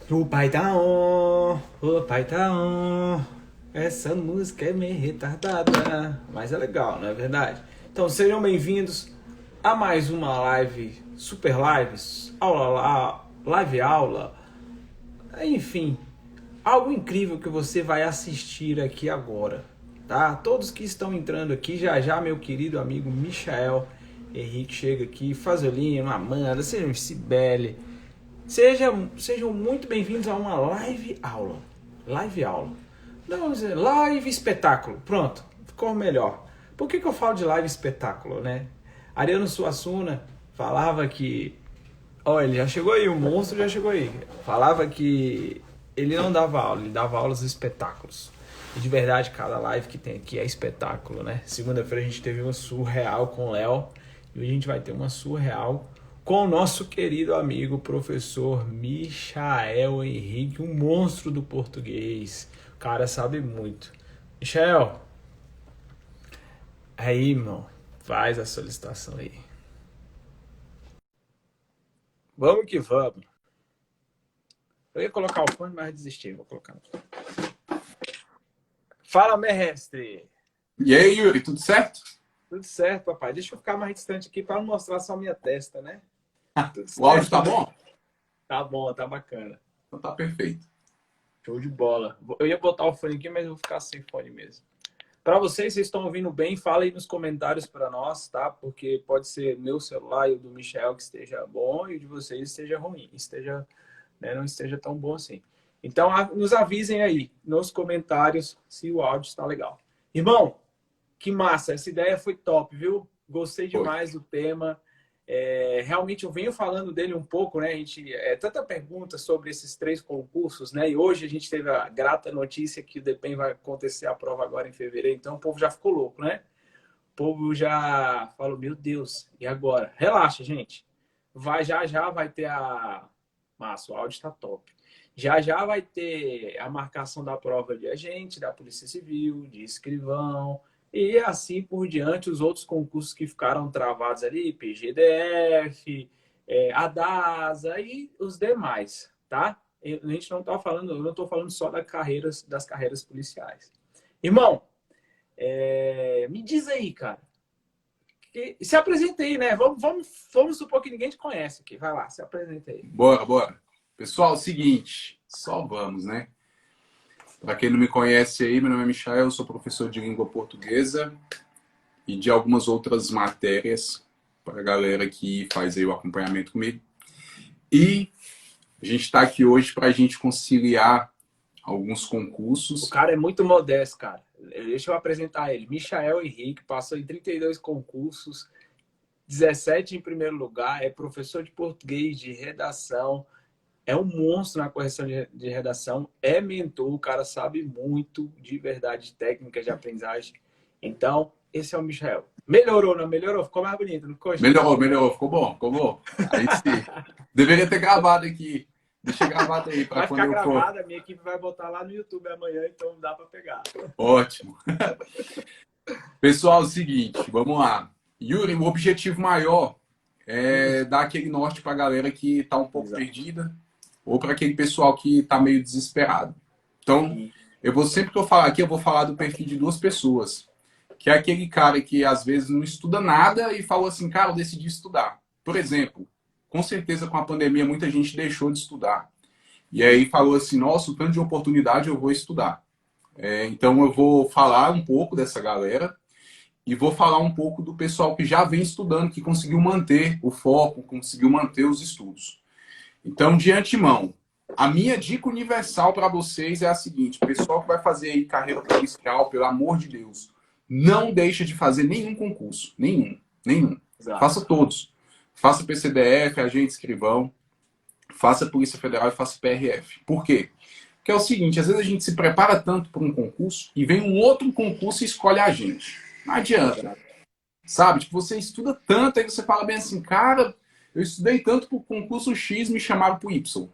O pai tá on, o pai tá on. Essa música é meio retardada, mas é legal, não é verdade? Então sejam bem-vindos a mais uma live, super lives, live aula, enfim, algo incrível que você vai assistir aqui agora, tá? Todos que estão entrando aqui, já já meu querido amigo Michael Henrique chega aqui, Fazolino, Amanda, sejam Cibele, sejam muito bem-vindos a uma live aula. Live aula. Não, vamos dizer, live espetáculo. Pronto, ficou melhor. Por que eu falo de live espetáculo, né? Ariano Suassuna falava que... Ó, ele já chegou aí, o monstro já chegou aí. Falava que ele não dava aula, ele dava aulas de espetáculos. E de verdade, cada live que tem aqui é espetáculo, né? Segunda-feira a gente teve uma surreal com o Léo. E hoje a gente vai ter uma surreal com o nosso querido amigo professor Michael Henrique, um monstro do português. O cara sabe muito. Michael, aí, irmão, faz a solicitação aí. Vamos que vamos. Eu ia colocar o fone, mas desisti. Vou colocar. Fala, mestre. E aí, Yuri, tudo certo? Tudo certo, papai. Deixa eu ficar mais distante aqui para não mostrar só minha testa, né? Tudo O áudio certo, tá né? bom? Tá bom, tá bacana. Então tá perfeito. Show de bola. Eu ia botar o fone aqui, mas eu vou ficar sem fone mesmo. Para vocês estão ouvindo bem, fala aí nos comentários para nós, tá? Porque pode ser meu celular e o do Michel que esteja bom e o de vocês esteja ruim, esteja, né, não esteja tão bom assim. Então, nos avisem aí nos comentários se o áudio está legal. Irmão, que massa, essa ideia foi top, viu? Gostei Foi. demais do tema. Realmente eu venho falando dele um pouco, né? A gente tanta pergunta sobre esses três concursos, né? E hoje a gente teve a grata notícia que o DPEM vai acontecer a prova agora em fevereiro, então o povo já ficou louco, né? O povo já falou, meu Deus, e agora? Relaxa, gente. Já vai ter a... Massa, o áudio está top. Já vai ter a marcação da prova de agente, da Polícia Civil, de escrivão, e assim por diante, os outros concursos que ficaram travados ali, PGDF, a DASA e os demais, tá? A gente não está falando, eu não estou falando só das carreiras policiais. Irmão, me diz aí, cara. Se apresenta aí, né? Vamos supor que ninguém te conhece aqui. Vai lá, se apresenta aí. Bora, bora. Pessoal, é o seguinte, só vamos, né? Para quem não me conhece aí, meu nome é Michael, eu sou professor de língua portuguesa e de algumas outras matérias para a galera que faz aí o acompanhamento comigo. E a gente está aqui hoje para a gente conciliar alguns O concursos. cara é muito modesto, cara. Deixa eu apresentar ele. Michael Henrique, passou em 32 concursos, 17 em primeiro lugar, é professor de português, de redação, é um monstro na correção de redação, é mentor, o cara sabe muito de verdade, de técnicas de aprendizagem. Então, esse é o Michael. Melhorou, não melhorou? Ficou mais bonito, não ficou, gente? Melhorou, melhorou, ficou bom, ficou bom. Aí sim. Deveria ter gravado aqui. Deixa gravado aí para Vai quando ficar eu for. gravado, a minha equipe vai botar lá no YouTube amanhã, então dá para pegar. Ótimo. Pessoal, é o seguinte, vamos lá. Yuri, o objetivo maior é dar aquele norte para a galera que está um pouco Exato. perdida ou para aquele pessoal que está meio desesperado. Então, E, sempre que eu falar aqui, eu vou falar do perfil de duas pessoas. Que é aquele cara que às vezes não estuda nada e falou assim, cara, eu decidi estudar. Por exemplo, com certeza com a pandemia muita gente deixou de estudar. E aí falou assim, nossa, o tanto de oportunidade eu vou estudar. Então eu vou falar um pouco dessa galera e vou falar um pouco do pessoal que já vem estudando, que conseguiu manter o foco, conseguiu manter os estudos. Então, de antemão, a minha dica universal para vocês é a seguinte: pessoal que vai fazer aí carreira policial, pelo amor de Deus, não deixa de fazer nenhum concurso. Nenhum. Nenhum. exato. Faça todos. Faça PCDF, agente escrivão, faça Polícia Federal e faça PRF. Por quê? Porque é o seguinte, às vezes a gente se prepara tanto para um concurso e vem um outro concurso e escolhe a gente. Não adianta. Exato. Sabe? Tipo, você estuda tanto, aí você fala bem assim, cara, eu estudei tanto pro concurso X, me chamaram pro Y.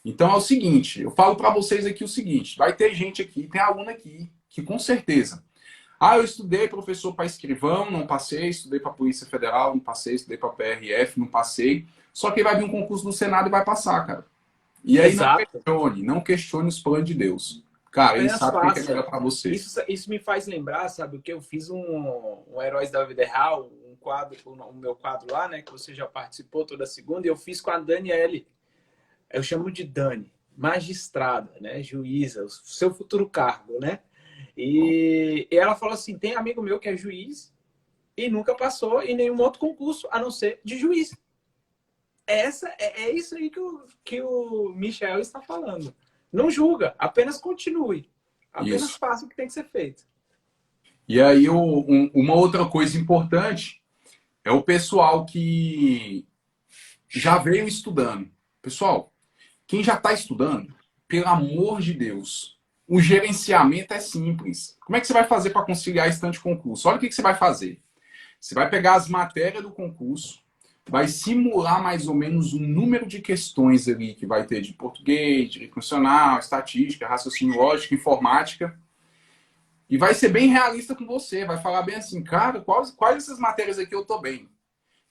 Então é o seguinte, eu falo para vocês aqui o seguinte, vai ter gente aqui, tem aluno aqui, que com certeza. Ah, eu estudei, professor, para escrivão, não passei, estudei para Polícia Federal, não passei, estudei para PRF, não passei. Só que vai vir um concurso do Senado e vai passar, cara. E aí Exato. não questione os planos de Deus. Cara, ele Apenas sabe o que é faça. melhor para você. Isso me faz lembrar, sabe, o que eu fiz um Heróis da Vida Real, um quadro, o meu quadro lá, né, que você já participou toda segunda, e eu fiz com a Daniele. Eu chamo de Dani, magistrada, né, juíza, o seu futuro cargo, né? E ela falou assim: tem amigo meu que é juiz e nunca passou em nenhum outro concurso a não ser de juiz. É isso aí que o Michel está falando. Não julga, apenas continue. Apenas Isso. faça o que tem que ser feito. E aí, uma outra coisa importante é o pessoal que já veio estudando. Pessoal, quem já está estudando, pelo amor de Deus, o gerenciamento é simples. Como é que você vai fazer para conciliar esse tanto de concurso? Olha o que você vai fazer. Você vai pegar as matérias do concurso, vai simular mais ou menos o número de questões ali que vai ter de português, direito constitucional, estatística, raciocínio lógico, informática. E vai ser bem realista com você. Vai falar bem assim, cara, quais dessas matérias aqui eu tô bem?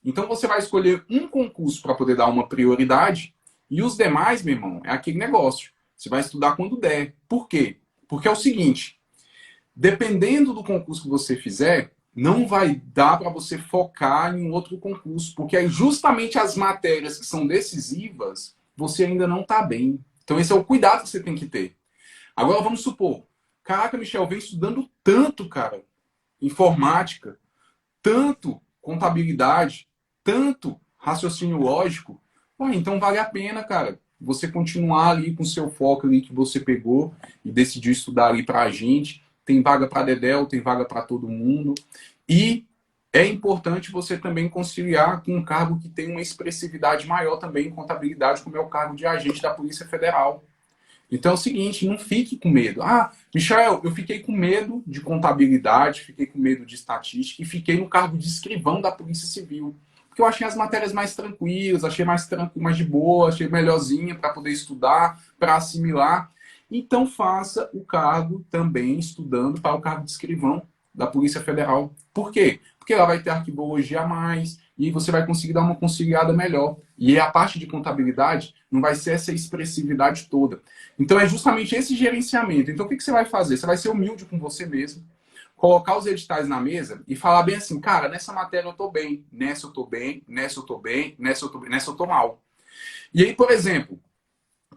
Então você vai escolher um concurso para poder dar uma prioridade e os demais, meu irmão, é aquele negócio. Você vai estudar quando der. Por quê? Porque é o seguinte, dependendo do concurso que você fizer, não vai dar para você focar em outro concurso, porque aí justamente as matérias que são decisivas, você ainda não está bem. Então esse é o cuidado que você tem que ter. Agora vamos supor, caraca, Michel, vem estudando tanto, cara, informática, tanto contabilidade, tanto raciocínio lógico, ué, então vale a pena, cara, você continuar ali com o seu foco ali que você pegou e decidiu estudar ali pra gente. Tem vaga para Dedel, tem vaga para todo mundo. E é importante você também conciliar com um cargo que tem uma expressividade maior também em contabilidade, como é o cargo de agente da Polícia Federal. Então é o seguinte, não fique com medo. Ah, Michel, eu fiquei com medo de contabilidade, fiquei com medo de estatística e fiquei no cargo de escrivão da Polícia Civil. Porque eu achei as matérias mais tranquilas, achei mais de boa, achei melhorzinha para poder estudar, para assimilar. Então faça o cargo também estudando para o cargo de escrivão da Polícia Federal. Por quê? Porque lá vai ter arquivologia a mais e você vai conseguir dar uma conciliada melhor. E a parte de contabilidade não vai ser essa expressividade toda. Então é justamente esse gerenciamento. Então o que você vai fazer? Você vai ser humilde com você mesmo, colocar os editais na mesa e falar bem assim, cara, nessa matéria eu tô bem, nessa eu tô bem, nessa eu tô bem, nessa eu tô bem, nessa eu tô mal. E aí, por exemplo,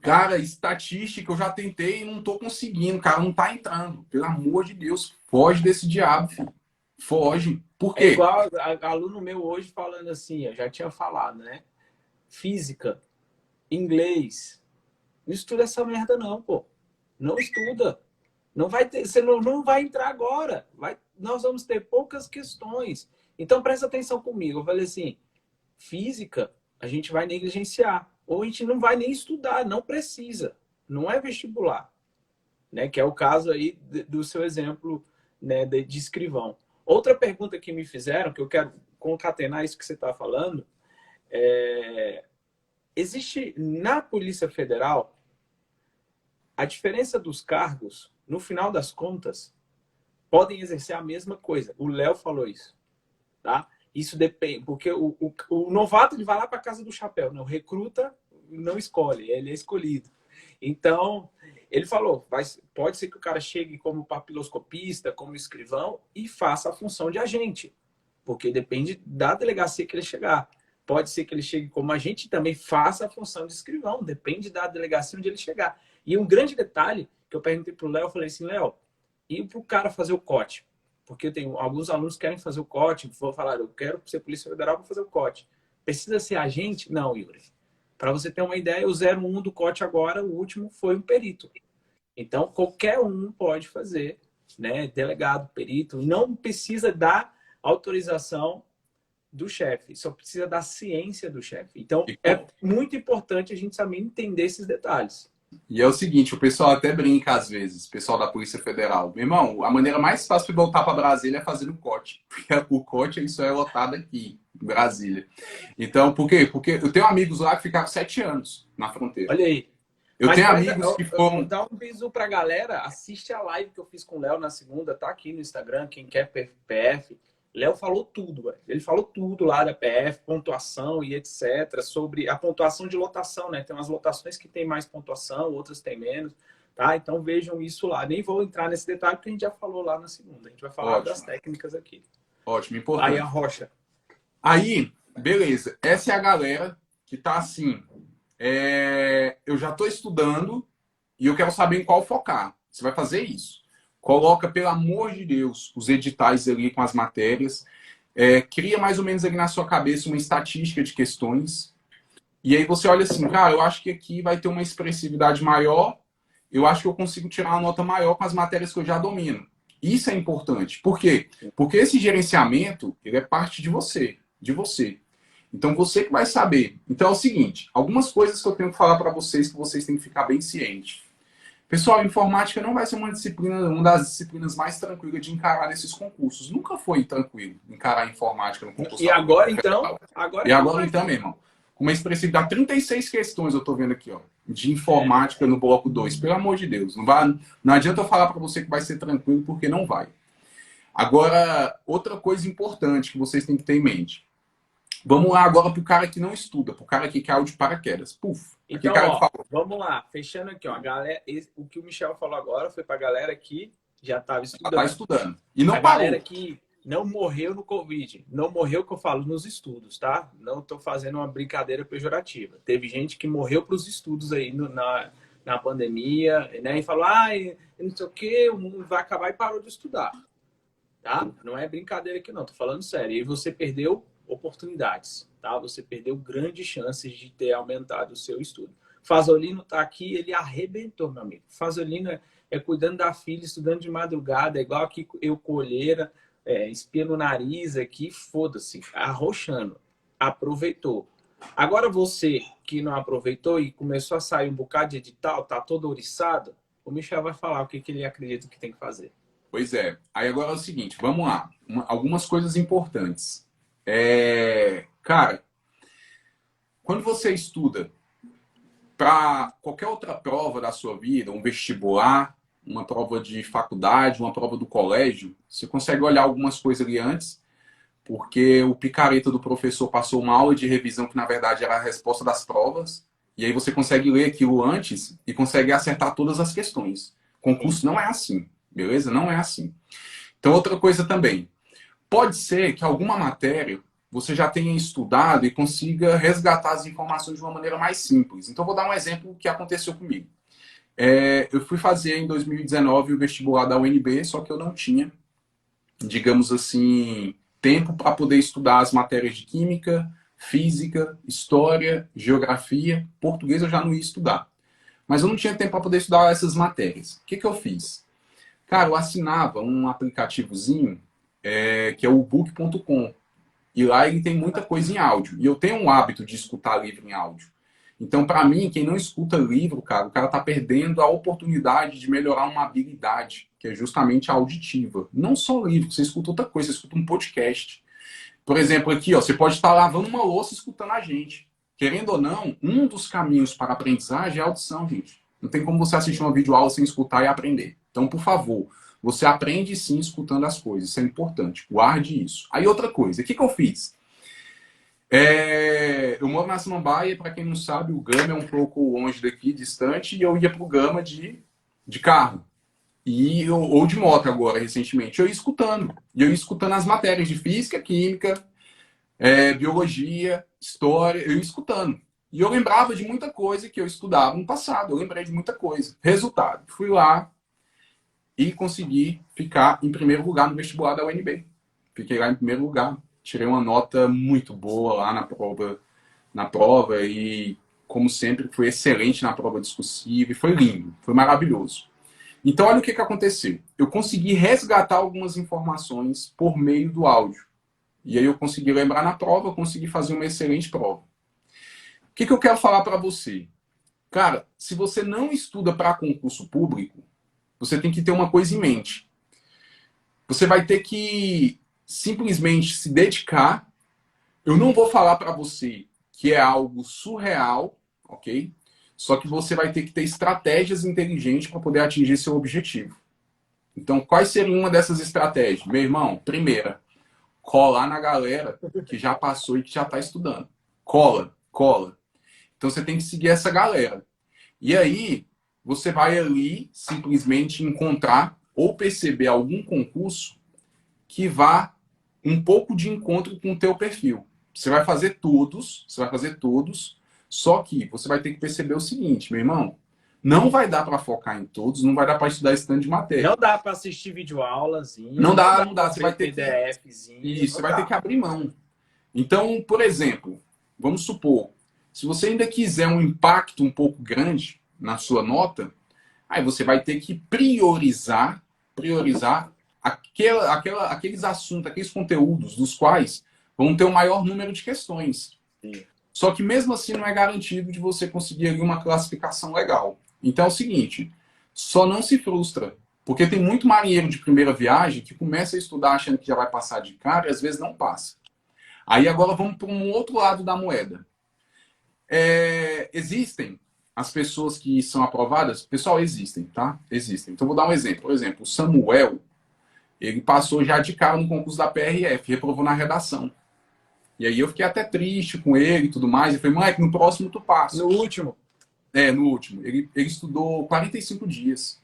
cara, estatística eu já tentei e não tô conseguindo, cara, não tá entrando. Pelo amor de Deus, foge desse diabo, filho. Foge. Por É quê? igual aluno meu hoje falando assim, eu já tinha falado, né? Física, inglês. Não estuda essa merda não, pô. Não estuda. Não vai ter, você não vai entrar agora. Nós vamos ter poucas questões. Então presta atenção comigo. Eu falei assim, física a gente vai negligenciar. Ou a gente não vai nem estudar, não precisa. Não é vestibular. Né? Que é o caso aí do seu exemplo, né, de escrivão. Outra pergunta que me fizeram, que eu quero concatenar isso que você está falando, existe na Polícia Federal a diferença dos cargos, no final das contas, podem exercer a mesma coisa. O Léo falou isso, tá? Isso depende, porque o novato ele vai lá para a casa do chapéu, né? O recruta não escolhe, ele é escolhido. Então, ele falou, pode ser que o cara chegue como papiloscopista, como escrivão e faça a função de agente, porque depende da delegacia que ele chegar. Pode ser que ele chegue como agente e também faça a função de escrivão, depende da delegacia onde ele chegar. E um grande detalhe que eu perguntei para o Léo, eu falei assim, Léo, e para o cara fazer o COT? Porque eu tenho alguns alunos que querem fazer o COT, vou falar, eu quero ser Polícia Federal para fazer o COT. Precisa ser agente? Não, Yuri. Para você ter uma ideia, o 01 do COT agora, o último, foi um perito. Então, qualquer um pode fazer, né? Delegado, perito, não precisa dar autorização do chefe, só precisa da ciência do chefe. Então, é muito importante a gente também entender esses detalhes. E é o seguinte, o pessoal até brinca às vezes, o pessoal da Polícia Federal. Meu irmão, a maneira mais fácil de voltar para Brasília é fazer o COT. Porque o COT isso é lotado aqui, em Brasília. Então, por quê? Porque eu tenho amigos lá que ficaram 7 anos na fronteira. Olha aí. Eu tenho amigos que foram... Dá um bisu pra galera, assiste a live que eu fiz com o Léo na segunda, tá aqui no Instagram, quem quer PF. Léo falou tudo, velho. Ele falou tudo lá da PF, pontuação e etc. Sobre a pontuação de lotação, né? Tem umas lotações que tem mais pontuação, outras tem menos, tá? Então vejam isso lá. Nem vou entrar nesse detalhe porque a gente já falou lá na segunda. A gente vai falar das técnicas aqui. Ótimo, importante. Aí a Rocha. Aí, beleza. Essa é a galera que tá assim. Eu já tô estudando e eu quero saber em qual focar. Você vai fazer isso. Coloca, pelo amor de Deus, os editais ali com as matérias. Cria mais ou menos ali na sua cabeça uma estatística de questões. E aí você olha assim, cara, eu acho que aqui vai ter uma expressividade maior. Eu acho que eu consigo tirar uma nota maior com as matérias que eu já domino. Isso é importante. Por quê? Porque esse gerenciamento, ele é parte de você. De você. Então, você que vai saber. Então, é o seguinte, algumas coisas que eu tenho que falar para vocês que vocês têm que ficar bem cientes. Pessoal, informática não vai ser uma disciplina, uma das disciplinas mais tranquilas de encarar nesses concursos. Nunca foi tranquilo encarar a informática no concurso. E agora, então? Agora então, meu irmão. Com uma expressividade, 36 questões eu estou vendo aqui, ó, de informática no bloco 2. Pelo amor de Deus. Não adianta eu falar para você que vai ser tranquilo, porque não vai. Agora, outra coisa importante que vocês têm que ter em mente. Vamos lá agora para o cara que não estuda, para o cara que caiu de paraquedas. Puf. Então, vamos lá. Fechando aqui, ó. O que o Michel falou agora foi para a galera que já estava estudando. Já está estudando. E não parou. A galera que não morreu no Covid. Não morreu, que eu falo, nos estudos, tá? Não estou fazendo uma brincadeira pejorativa. Teve gente que morreu para os estudos aí na pandemia, né? E falou, não sei o quê, o mundo vai acabar e parou de estudar. Tá? Não é brincadeira aqui, não. Tô falando sério. E você perdeu oportunidades, tá? Você perdeu grandes chances de ter aumentado o seu estudo. Fazolino tá aqui, ele arrebentou, meu amigo. Fazolino é cuidando da filha, estudando de madrugada, é igual aqui eu colheira, espia no nariz aqui, foda-se, arrochando. Aproveitou. Agora você que não aproveitou e começou a sair um bocado de edital, tá todo ouriçado, o Michel vai falar o que ele acredita que tem que fazer. Pois é. Aí agora é o seguinte, vamos lá. Algumas coisas importantes. Cara, quando você estuda para qualquer outra prova da sua vida, um vestibular, uma prova de faculdade, uma prova do colégio, você consegue olhar algumas coisas ali antes, porque o picareta do professor passou uma aula de revisão que na verdade era a resposta das provas, e aí você consegue ler aquilo antes e consegue acertar todas as questões. Concurso não é assim, beleza? Não é assim. Então, outra coisa também. Pode ser que alguma matéria você já tenha estudado e consiga resgatar as informações de uma maneira mais simples. Então, vou dar um exemplo que aconteceu comigo. Eu fui fazer em 2019 o vestibular da UNB, só que eu não tinha, digamos assim, tempo para poder estudar as matérias de química, física, história, geografia. Português eu já não ia estudar. Mas eu não tinha tempo para poder estudar essas matérias. O que eu fiz? Cara, eu assinava um aplicativozinho que é o book.com. E lá ele tem muita coisa em áudio. E eu tenho um hábito de escutar livro em áudio. Então, para mim, quem não escuta livro, cara, o cara tá perdendo a oportunidade de melhorar uma habilidade, que é justamente a auditiva. Não só livro, você escuta outra coisa, você escuta um podcast. Por exemplo, aqui, ó, você pode estar lavando uma louça escutando a gente. Querendo ou não, um dos caminhos para a aprendizagem é a audição, gente. Não tem como você assistir uma videoaula sem escutar e aprender. Então, por favor, você aprende sim escutando as coisas. Isso é importante. Guarde isso. Aí outra coisa. O que eu fiz? Eu moro na Samambaia. Para quem não sabe, o Gama é um pouco longe daqui, distante. E eu ia para o Gama de carro. Ou de moto agora, recentemente. Eu ia escutando. E eu ia escutando as matérias de física, química, biologia, história. Eu ia escutando. E eu lembrava de muita coisa que eu estudava no passado. Eu lembrei de muita coisa. Resultado. Fui lá e consegui ficar em primeiro lugar no vestibular da UNB. Fiquei lá em primeiro lugar. Tirei uma nota muito boa lá na prova e, como sempre, fui excelente na prova discursiva e foi lindo, foi maravilhoso. Então, olha o que aconteceu. Eu consegui resgatar algumas informações por meio do áudio. E aí eu consegui lembrar na prova, consegui fazer uma excelente prova. O que eu quero falar para você? Cara, se você não estuda para concurso público, você tem que ter uma coisa em mente. Você vai ter que simplesmente se dedicar. Eu não vou falar para você que é algo surreal, ok? Só que você vai ter que ter estratégias inteligentes para poder atingir seu objetivo. Então, quais seriam uma dessas estratégias? Meu irmão, primeira, colar na galera que já passou e que já está estudando. Cola, cola. Então você tem que seguir essa galera. E aí você vai ali simplesmente encontrar ou perceber algum concurso que vá um pouco de encontro com o teu perfil. Você vai fazer todos, só que você vai ter que perceber o seguinte, meu irmão, não vai dar para focar em todos, não vai dar para estudar esse tanto de matéria. Não dá para assistir videoaulazinho. Não dá. Você vai ter PDFzinho. Isso, você vai ter que abrir mão. Então, por exemplo, vamos supor, se você ainda quiser um impacto um pouco grande na sua nota, aí você vai ter que priorizar aqueles assuntos, aqueles conteúdos dos quais vão ter o maior número de questões. Sim. Só que mesmo assim não é garantido de você conseguir ali uma classificação legal. Então é o seguinte, só não se frustra, porque tem muito marinheiro de primeira viagem que começa a estudar achando que já vai passar de cara e às vezes não passa. Aí agora vamos para um outro lado da moeda. Existem as pessoas que são aprovadas? Pessoal, existem, tá? Existem. Então vou dar um exemplo. Por exemplo, o Samuel, ele passou já de cara no concurso da PRF, reprovou na redação. E aí eu fiquei até triste com ele e tudo mais. E falei, moleque, no próximo tu passa. No último? No último. Ele estudou 45 dias.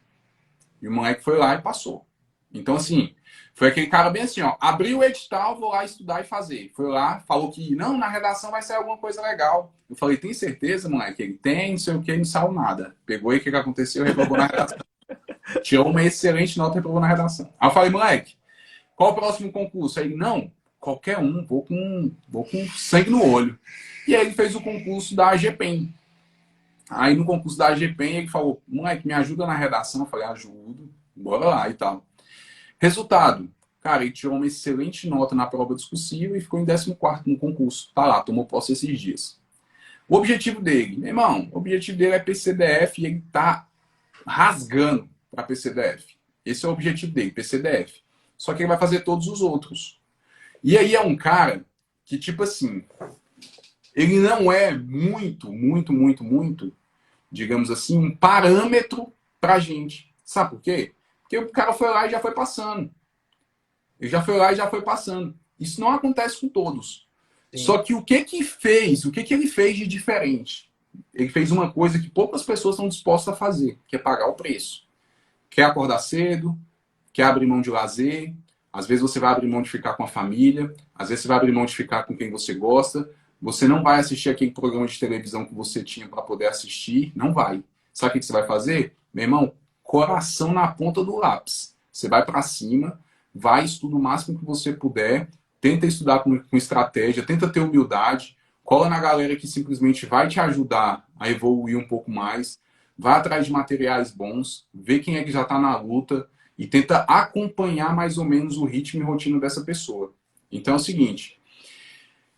E o moleque foi lá e passou. Então, assim, foi aquele cara bem assim, ó. Abriu o edital, vou lá estudar e fazer. Foi lá, falou que, não, na redação vai sair alguma coisa legal. Eu falei, tem certeza, moleque? Ele tem, não sei o que, não saiu nada. Pegou e o que aconteceu? Reprovou na redação. Tirou uma excelente nota e reprovou na redação. Aí eu falei, moleque, qual o próximo concurso? Aí ele, não, qualquer um, vou com sangue no olho. E aí ele fez o concurso da AGPEM. Aí no concurso da AGPEM ele falou, moleque, me ajuda na redação. Eu falei, ajudo, bora lá e tal. Resultado, cara, ele tirou uma excelente nota na prova discursiva e ficou em 14º no concurso. Tá lá, tomou posse esses dias. O objetivo dele, meu irmão, o objetivo dele é PCDF e ele tá rasgando para PCDF. Esse é o objetivo dele, PCDF. Só que ele vai fazer todos os outros. E aí é um cara que, tipo assim, ele não é muito, digamos assim, um parâmetro pra gente. Sabe por quê? Porque o cara foi lá e já foi passando. Ele já foi lá e já foi passando. Isso não acontece com todos. Sim. Só que o que ele fez de diferente? Ele fez uma coisa que poucas pessoas estão dispostas a fazer, que é pagar o preço. Quer acordar cedo, quer abrir mão de lazer, às vezes você vai abrir mão de ficar com a família, às vezes você vai abrir mão de ficar com quem você gosta, você não vai assistir aquele programa de televisão que você tinha para poder assistir, não vai. Sabe o que você vai fazer? Meu irmão, coração na ponta do lápis. Você vai para cima, vai, estuda o máximo que você puder, tenta estudar com estratégia, tenta ter humildade, cola na galera que simplesmente vai te ajudar a evoluir um pouco mais, vai atrás de materiais bons, vê quem é que já está na luta e tenta acompanhar mais ou menos o ritmo e rotina dessa pessoa. Então é o seguinte,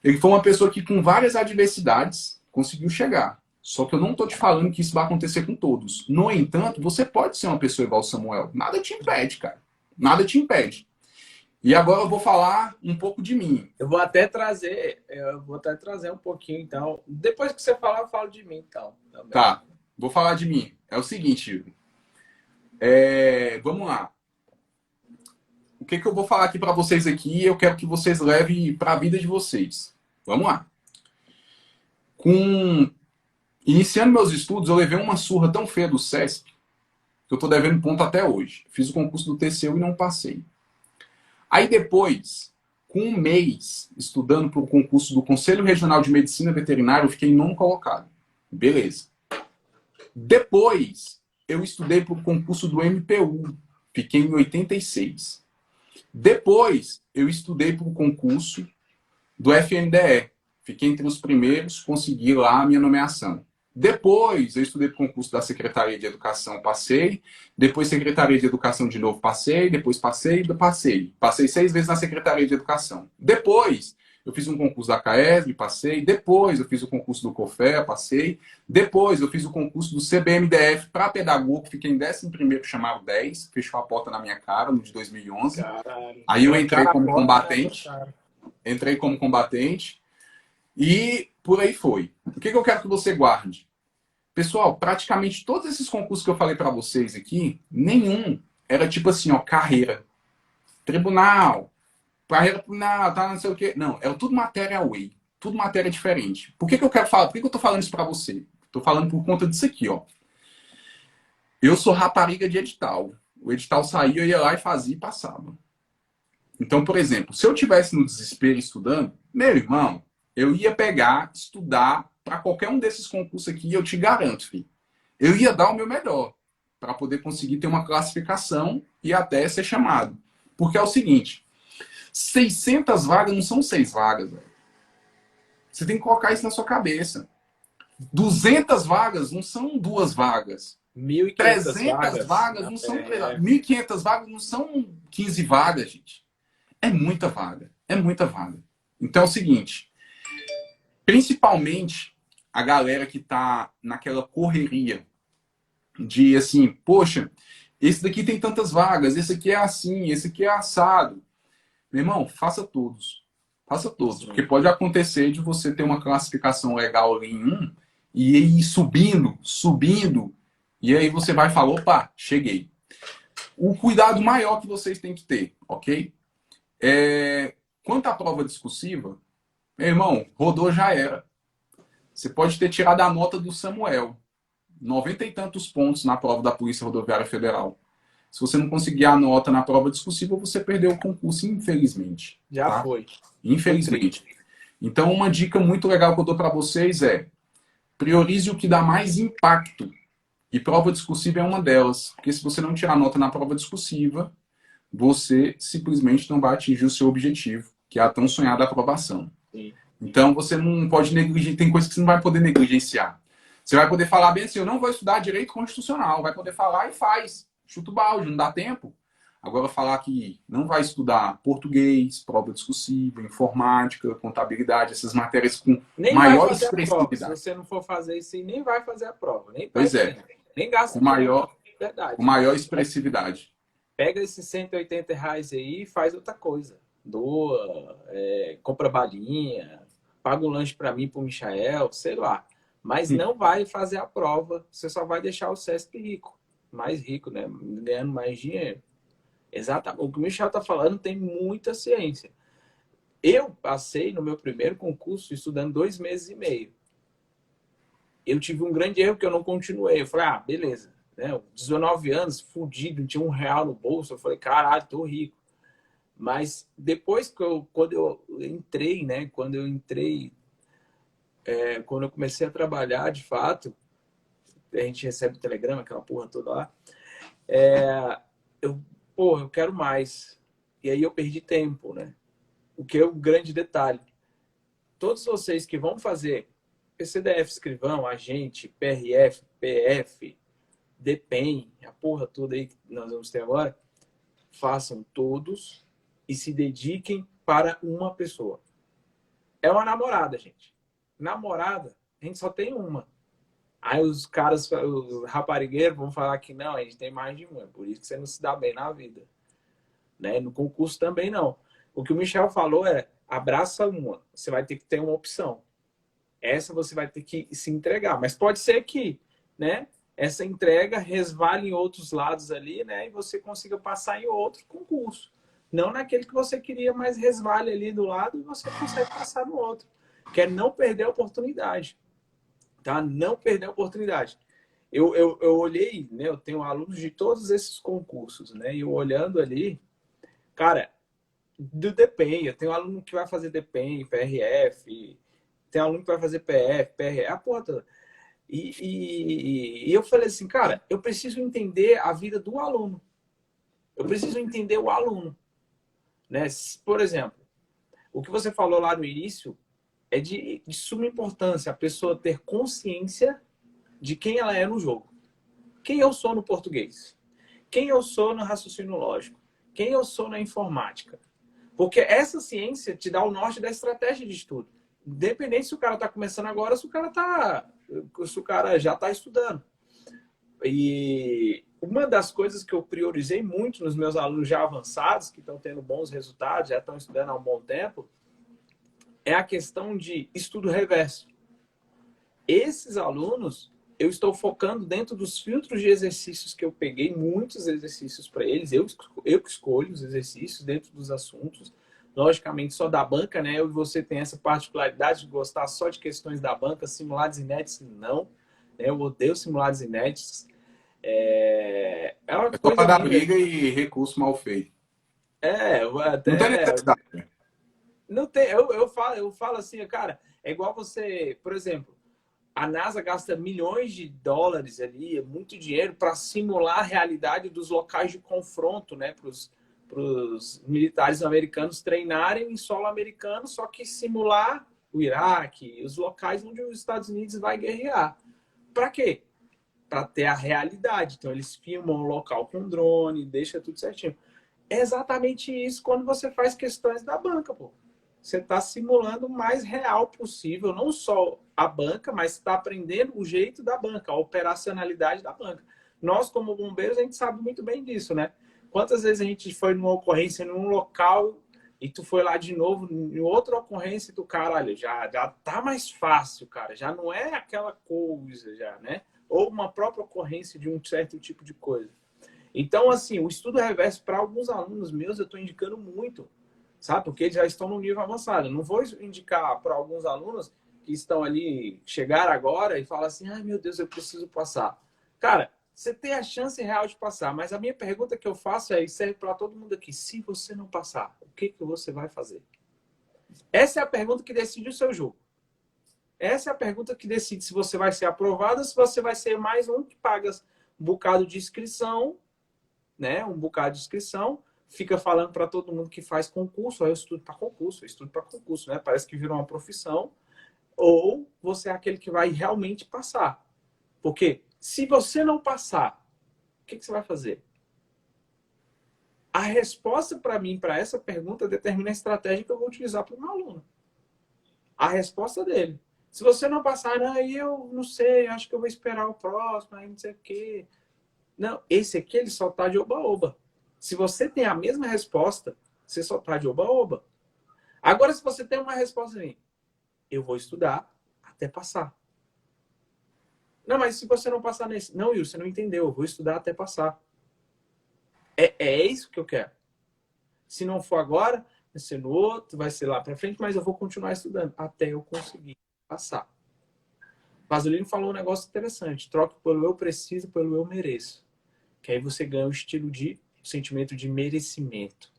ele foi uma pessoa que com várias adversidades conseguiu chegar. Só que eu não estou te falando que isso vai acontecer com todos. No entanto, você pode ser uma pessoa igual o Samuel. Nada te impede, cara. Nada te impede. E agora eu vou falar um pouco de mim. Eu vou até trazer um pouquinho, então. Depois que você falar, eu falo de mim, então. Também. Tá, vou falar de mim. É o seguinte, Igor. Vamos lá. O que eu vou falar aqui para vocês aqui, eu quero que vocês levem para a vida de vocês. Vamos lá. Iniciando meus estudos, eu levei uma surra tão feia do SESC que eu estou devendo ponto até hoje. Fiz o concurso do TCU e não passei. Aí depois, com um mês estudando para o concurso do Conselho Regional de Medicina Veterinária, eu fiquei em 9º colocado. Beleza. Depois, eu estudei para o concurso do MPU. Fiquei em 86. Depois, eu estudei para o concurso do FNDE. Fiquei entre os primeiros, consegui lá a minha nomeação. Depois, eu estudei para o concurso da Secretaria de Educação, passei. Depois, Secretaria de Educação de novo, passei. Depois, passei. Passei 6 vezes na Secretaria de Educação. Depois, eu fiz um concurso da CAESB, passei. Depois, eu fiz o concurso do COFEA, passei. Depois, eu fiz o concurso do CBMDF para pedagogo, fiquei em 11º, chamaram 10. Fechou a porta na minha cara, no de 2011. Caralho. Aí eu entrei como combatente. E por aí foi. O que eu quero que você guarde? Pessoal, praticamente todos esses concursos que eu falei para vocês aqui, nenhum era tipo assim, ó, carreira. Tribunal, tá não sei o quê. Não, é tudo matéria away. Tudo matéria diferente. Por que que eu quero falar? Por que que eu tô falando isso pra você? Tô falando por conta disso aqui, ó. Eu sou rapariga de edital. O edital saía, eu ia lá e fazia e passava. Então, por exemplo, se eu tivesse no desespero estudando, meu irmão, eu ia pegar, estudar para qualquer um desses concursos aqui, eu te garanto, filho. Eu ia dar o meu melhor para poder conseguir ter uma classificação e até ser chamado. Porque é o seguinte, 600 vagas não são 6 vagas, velho. Você tem que colocar isso na sua cabeça. 200 vagas não são 2 vagas. 1.500 300 vagas na não são 3 vagas. PRF. 1.500 vagas não são 15 vagas, gente. É muita vaga. É muita vaga. Então é o seguinte, principalmente a galera que tá naquela correria de assim, poxa, esse daqui tem tantas vagas, esse aqui é assim, esse aqui é assado. Meu irmão, faça todos. Faça todos. Porque pode acontecer de você ter uma classificação legal ali em um e ir subindo, subindo, e aí você vai falar, opa, cheguei. O cuidado maior que vocês têm que ter, ok? Quanto à prova discursiva, meu irmão, rodou já era. Você pode ter tirado a nota do Samuel, 90 e tantos pontos na prova da Polícia Rodoviária Federal. Se você não conseguir a nota na prova discursiva, você perdeu o concurso, infelizmente. Já tá? foi. Infelizmente. Então, uma dica muito legal que eu dou para vocês é priorize o que dá mais impacto. E prova discursiva é uma delas. Porque se você não tirar nota na prova discursiva, você simplesmente não vai atingir o seu objetivo, que é a tão sonhada aprovação. Sim. Então, você não pode negligenciar, tem coisas que você não vai poder negligenciar. Você vai poder falar bem assim, eu não vou estudar direito constitucional. Vai poder falar e faz. Chuta o balde, não dá tempo. Agora, falar que não vai estudar português, prova discursiva, informática, contabilidade, essas matérias com Nem maior vai fazer a prova. Se expressividade. você não for fazer isso, aí, nem vai fazer a prova. Nem Pois perde é, tempo. Nem gasta com maior, tempo. Verdade. com maior expressividade. Pega esses R$ 180 aí e faz outra coisa. Doa, compra balinha, paga um lanche para mim, para o Michael, sei lá. Mas não vai fazer a prova. Você só vai deixar o Sesc rico. Mais rico, né? Ganhando mais dinheiro. Exatamente. O que o Michel está falando tem muita ciência. Eu passei no meu primeiro concurso estudando 2 meses e meio. Eu tive um grande erro que eu não continuei. Eu falei, beleza. Né? 19 anos, fudido, não tinha R$ 1 no bolso. Eu falei, caralho, tô rico. Mas depois quando eu entrei, né? Quando eu comecei a trabalhar, de fato, a gente recebe telegrama, aquela porra toda lá. Eu quero mais. E aí eu perdi tempo, né? O que é o grande detalhe. Todos vocês que vão fazer PCDF, escrivão, agente, PRF, PF, DPEM, a porra toda aí que nós vamos ter agora, façam todos e se dediquem para uma pessoa. É uma namorada, gente. Namorada, a gente só tem uma. Aí os caras, os raparigueiros vão falar que não, a gente tem mais de uma. É por isso que você não se dá bem na vida. Né? No concurso também não. O que o Michel falou abraça uma. Você vai ter que ter uma opção. Essa você vai ter que se entregar. Mas pode ser que, né, essa entrega resvale em outros lados ali, né, e você consiga passar em outro concurso. Não naquele que você queria, mas resvale ali do lado e você consegue passar no outro. Que é não perder a oportunidade. Tá? Não perder a oportunidade. Eu olhei, né, eu tenho alunos de todos esses concursos, né, e eu olhando ali, cara, do DPEM, eu tenho aluno que vai fazer DPEM, PRF, tem aluno que vai fazer PF, PRF, a porra toda. E eu falei assim, cara, eu preciso entender a vida do aluno. Eu preciso entender o aluno. Né? Por exemplo, o que você falou lá no início é de suma importância a pessoa ter consciência de quem ela é no jogo. Quem eu sou no português? Quem eu sou no raciocínio lógico? Quem eu sou na informática? Porque essa ciência te dá o norte da estratégia de estudo. Independente se o cara está começando agora, se o cara já está estudando. E uma das coisas que eu priorizei muito nos meus alunos já avançados, que estão tendo bons resultados, já estão estudando há um bom tempo, é a questão de estudo reverso. Esses alunos, eu estou focando dentro dos filtros de exercícios que eu peguei, muitos exercícios para eles, eu que escolho os exercícios dentro dos assuntos, logicamente, só da banca, né? Eu e você tem essa particularidade de gostar só de questões da banca, simulados inéditos, não. Né? Eu odeio simulados inéditos. É uma É só coisa para dar linda. briga e recurso mal feito. Não tem Até. necessidade. Não tem, eu falo assim, cara, é igual você, por exemplo, a NASA gasta milhões de dólares ali, é muito dinheiro, para simular a realidade dos locais de confronto, né? Para os militares americanos treinarem em solo americano, só que simular o Iraque, os locais onde os Estados Unidos vai guerrear. Para quê? Para ter a realidade. Então, eles filmam o local com drone, deixa tudo certinho. É exatamente isso quando você faz questões da banca, pô. Você está simulando o mais real possível, não só a banca, mas está aprendendo o jeito da banca, a operacionalidade da banca. Nós, como bombeiros, a gente sabe muito bem disso, né? Quantas vezes a gente foi numa ocorrência num local e tu foi lá de novo em outra ocorrência e tu, caralho, já tá mais fácil, cara. Já não é aquela coisa, já, né? Ou uma própria ocorrência de um certo tipo de coisa. Então, assim, o estudo reverso para alguns alunos meus eu estou indicando muito, sabe? Porque eles já estão no nível avançado. Não vou indicar para alguns alunos que estão ali, chegar agora e falar assim, ai meu Deus, eu preciso passar. Cara, você tem a chance real de passar, mas a minha pergunta que eu faço é, e serve para todo mundo aqui, se você não passar, o que você vai fazer? Essa é a pergunta que decide o seu jogo. Essa é a pergunta que decide se você vai ser aprovado ou se você vai ser mais um que paga um bocado de inscrição, né? Um bocado de inscrição, fica falando para todo mundo que faz concurso, eu estudo para concurso, eu estudo para concurso, né? Parece que virou uma profissão. Ou você é aquele que vai realmente passar. Porque se você não passar, o que você vai fazer? A resposta para mim, para essa pergunta, determina a estratégia que eu vou utilizar para o meu aluno. A resposta dele. Se você não passar, aí eu não sei, acho que eu vou esperar o próximo, aí não sei o quê. Não, esse aqui ele só tá de oba-oba. Se você tem a mesma resposta, você só tá de oba-oba. Agora, se você tem uma resposta assim, eu vou estudar até passar. Não, mas se você não passar nesse. Não, Will, você não entendeu. Eu vou estudar até passar. É isso que eu quero. Se não for agora, vai ser no outro, vai ser lá para frente, mas eu vou continuar estudando até eu conseguir passar. Pasolini falou um negócio interessante. Troque pelo eu preciso, pelo eu mereço. Que aí você ganha o estilo de o sentimento de merecimento.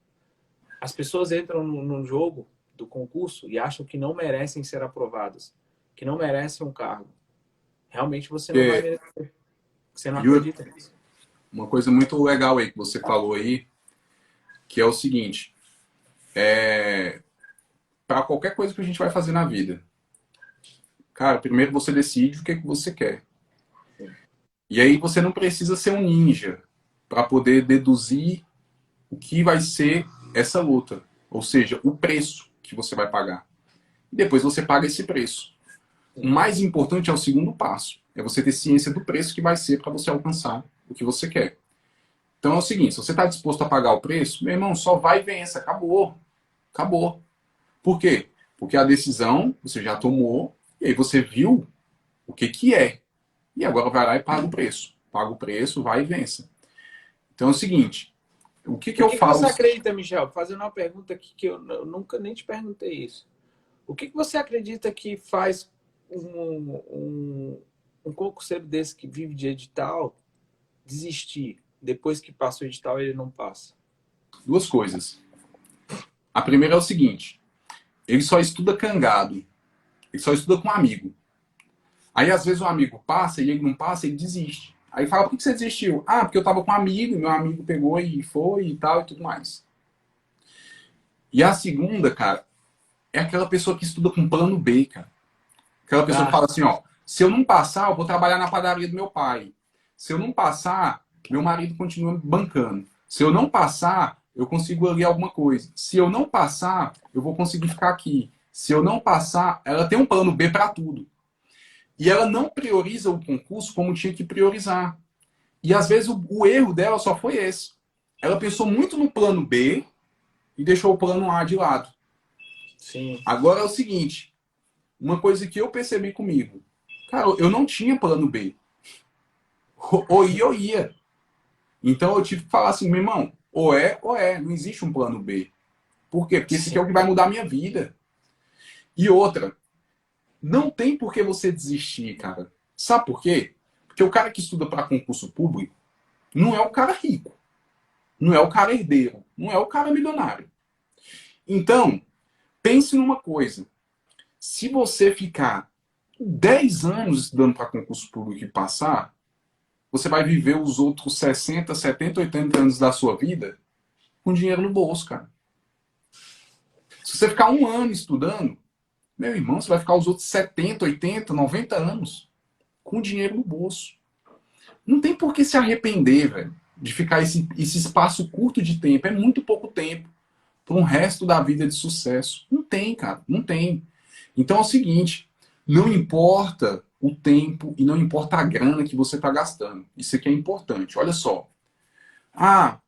As pessoas entram no jogo do concurso e acham que não merecem ser aprovadas, que não merecem um cargo. Realmente você não vai Porque, merecer. Você não Yuri, acredita nisso. uma coisa muito legal aí que você falou aí, que é o seguinte, para qualquer coisa que a gente vai fazer na vida, cara, primeiro você decide o que você quer. E aí você não precisa ser um ninja para poder deduzir o que vai ser essa luta, ou seja, o preço que você vai pagar. E depois você paga esse preço. O mais importante é o segundo passo, é você ter ciência do preço que vai ser para você alcançar o que você quer. Então é o seguinte, se você está disposto a pagar o preço, meu irmão, só vai e vença, acabou. Acabou. Por quê? Porque a decisão você já tomou, e aí você viu o que, que é. E agora vai lá e paga o preço. Paga o preço, vai e vença. Então é o seguinte, o que, que O eu que falo? você acredita, Michel? Fazendo uma pergunta aqui que eu nunca nem te perguntei isso. O que você acredita que faz um concurseiro desse que vive de edital desistir? Depois que passa o edital, ele não passa. Duas coisas. A primeira é o seguinte, ele só estuda cangado. Ele só estuda com um amigo. Aí às vezes o amigo passa e ele não passa, ele desiste. Aí fala, por que você desistiu? Ah, porque eu tava com um amigo, e meu amigo pegou e foi e tal e tudo mais. E a segunda, cara, é aquela pessoa que estuda com plano B, cara. Aquela pessoa que Ah, fala assim, ó, se eu não passar, eu vou trabalhar na padaria do meu pai. Se eu não passar, meu marido continua me bancando. Se eu não passar, eu consigo ali alguma coisa. Se eu não passar, eu vou conseguir ficar aqui. Se eu não passar, ela tem um plano B para tudo. E ela não prioriza o concurso como tinha que priorizar. E às vezes o erro dela só foi esse. Ela pensou muito no plano B e deixou o plano A de lado. sim. Agora é o seguinte, uma coisa que eu percebi comigo. Cara, eu não tinha plano B. Ou ia, ou ia. Então eu tive que falar assim, meu irmão, ou é, não existe um plano B. Por quê? Porque esse aqui é o que vai mudar a minha vida. E outra, não tem por que você desistir, cara. Sabe por quê? Porque o cara que estuda para concurso público não é o cara rico, não é o cara herdeiro, não é o cara milionário. Então, pense numa coisa. Se você ficar 10 anos estudando para concurso público e passar, você vai viver os outros 60, 70, 80 anos da sua vida com dinheiro no bolso, cara. Se você ficar um ano estudando, meu irmão, você vai ficar os outros 70, 80, 90 anos com dinheiro no bolso. Não tem por que se arrepender, velho, de ficar esse espaço curto de tempo. É muito pouco tempo para um resto da vida de sucesso. Não tem, cara. Não tem. Então é o seguinte, não importa o tempo e não importa a grana que você está gastando. Isso aqui é importante. Olha só. Ah,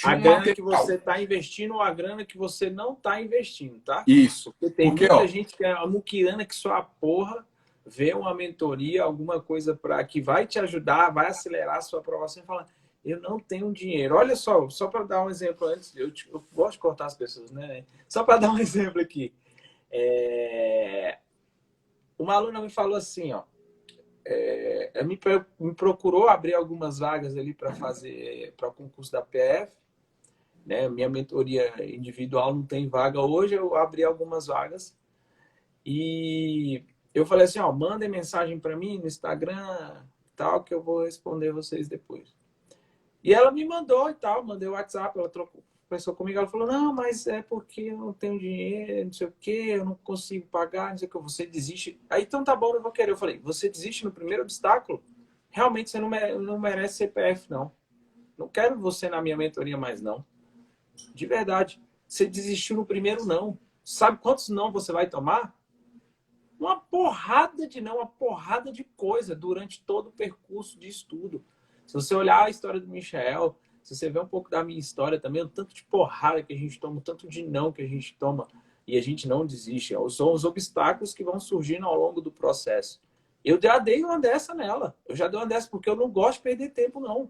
a grana que você está investindo ou a grana que você não está investindo, tá? Isso. Porque tem muita gente que é a muquirana que só a porra vê uma mentoria, alguma coisa que vai te ajudar, vai acelerar a sua aprovação e fala, eu não tenho dinheiro. Olha só para dar um exemplo antes, eu gosto de cortar as pessoas, né? Só para dar um exemplo aqui. Uma aluna me falou assim, ó, me procurou abrir algumas vagas ali para fazer para o concurso da PF, né? Minha mentoria individual não tem vaga hoje, eu abri algumas vagas e eu falei assim, ó, mandem mensagem para mim no Instagram, tal, que eu vou responder vocês depois. E ela me mandou e tal, mandei o WhatsApp, ela conversou comigo, ela falou, não, mas é porque eu não tenho dinheiro, não sei o quê, eu não consigo pagar, não sei o que, você desiste. Aí, então tá bom, eu vou querer. Eu falei, você desiste no primeiro obstáculo? Realmente você não merece CPF, não. Não quero você na minha mentoria mais, não. De verdade. Você desistiu no primeiro não. Sabe quantos não você vai tomar? Uma porrada de não, uma porrada de coisa durante todo o percurso de estudo. Se você olhar a história do Michel, se você ver um pouco da minha história também, o tanto de porrada que a gente toma, o tanto de não que a gente toma e a gente não desiste. São os obstáculos que vão surgindo ao longo do processo. Eu já dei uma dessa nela. Eu já dei uma dessa porque eu não gosto de perder tempo, não.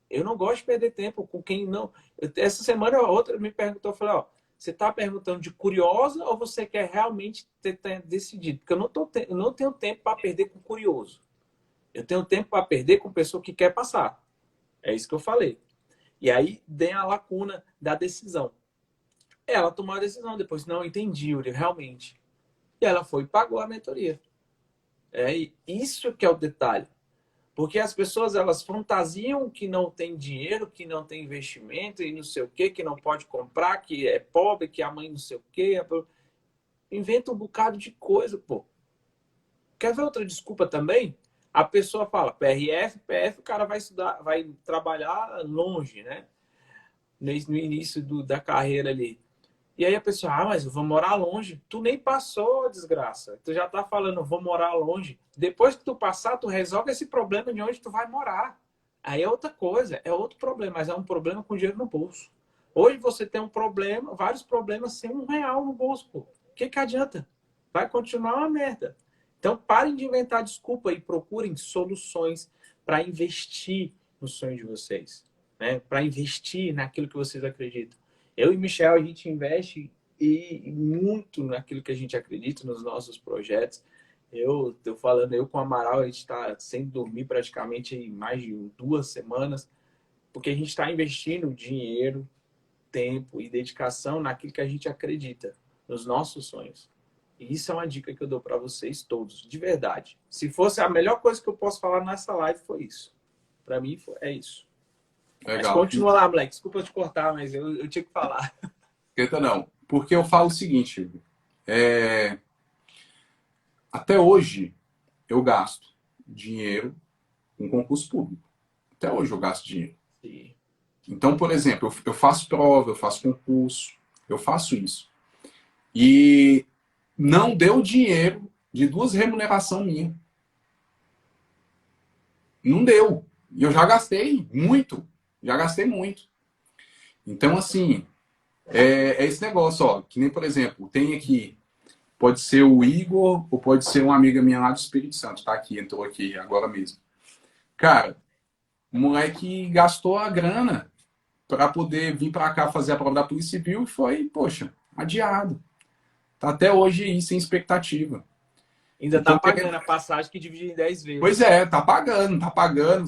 Eu não gosto de perder tempo com quem não... Essa semana outra me perguntou, eu falei, ó, você está perguntando de curiosa ou você quer realmente ter decidido? Porque eu não tenho tempo para perder com curioso. Eu tenho tempo para perder com pessoa que quer passar. É isso que eu falei. E aí, tem a lacuna da decisão. Ela tomou a decisão, depois não entendi, Yuri, realmente. E ela foi e pagou a mentoria. Isso que é o detalhe. Porque as pessoas, elas fantasiam que não tem dinheiro, que não tem investimento e não sei o quê, que não pode comprar, que é pobre, que a mãe não sei o quê. Inventa um bocado de coisa, pô. Quer ver outra desculpa também? A pessoa fala PRF, PF, o cara vai estudar, vai trabalhar longe, né? No início da carreira ali. E aí a pessoa, mas eu vou morar longe. Tu nem passou, desgraça. Tu já tá falando, vou morar longe. Depois que tu passar, tu resolve esse problema de onde tu vai morar. Aí é outra coisa, é outro problema, mas é um problema com dinheiro no bolso. Hoje você tem um problema, vários problemas sem R$ 1 no bolso, pô. O que adianta? Vai continuar uma merda. Então parem de inventar desculpa e procurem soluções para investir no sonho de vocês, né? Para investir naquilo que vocês acreditam. Eu e Michel, a gente investe muito naquilo que a gente acredita, nos nossos projetos. Eu tô falando, eu com o Amaral, a gente está sem dormir praticamente em mais de 2 semanas, porque a gente está investindo dinheiro, tempo e dedicação naquilo que a gente acredita, nos nossos sonhos. E isso é uma dica que eu dou para vocês todos, de verdade. Se fosse a melhor coisa que eu posso falar nessa live, foi isso. Para mim, é isso. Legal. Mas continua lá, moleque. Desculpa eu te cortar, mas eu tinha que falar. Esquenta não. Porque eu falo o seguinte, até hoje eu gasto dinheiro com concurso público. Até hoje eu gasto dinheiro. Sim. Então, por exemplo, eu faço prova, eu faço concurso, eu faço isso. E não deu dinheiro de 2 remunerações minhas. Não deu. E eu já gastei muito. Já gastei muito. Então, assim, é esse negócio, ó. Que nem, por exemplo, tem aqui, pode ser o Igor ou pode ser uma amiga minha lá do Espírito Santo, tá aqui, entrou aqui agora mesmo. Cara, o moleque gastou a grana para poder vir para cá fazer a prova da Polícia Civil e foi, poxa, adiado. Tá até hoje aí sem expectativa. Ainda então, tá pagando a passagem que divide em 10 vezes. Pois tá pagando,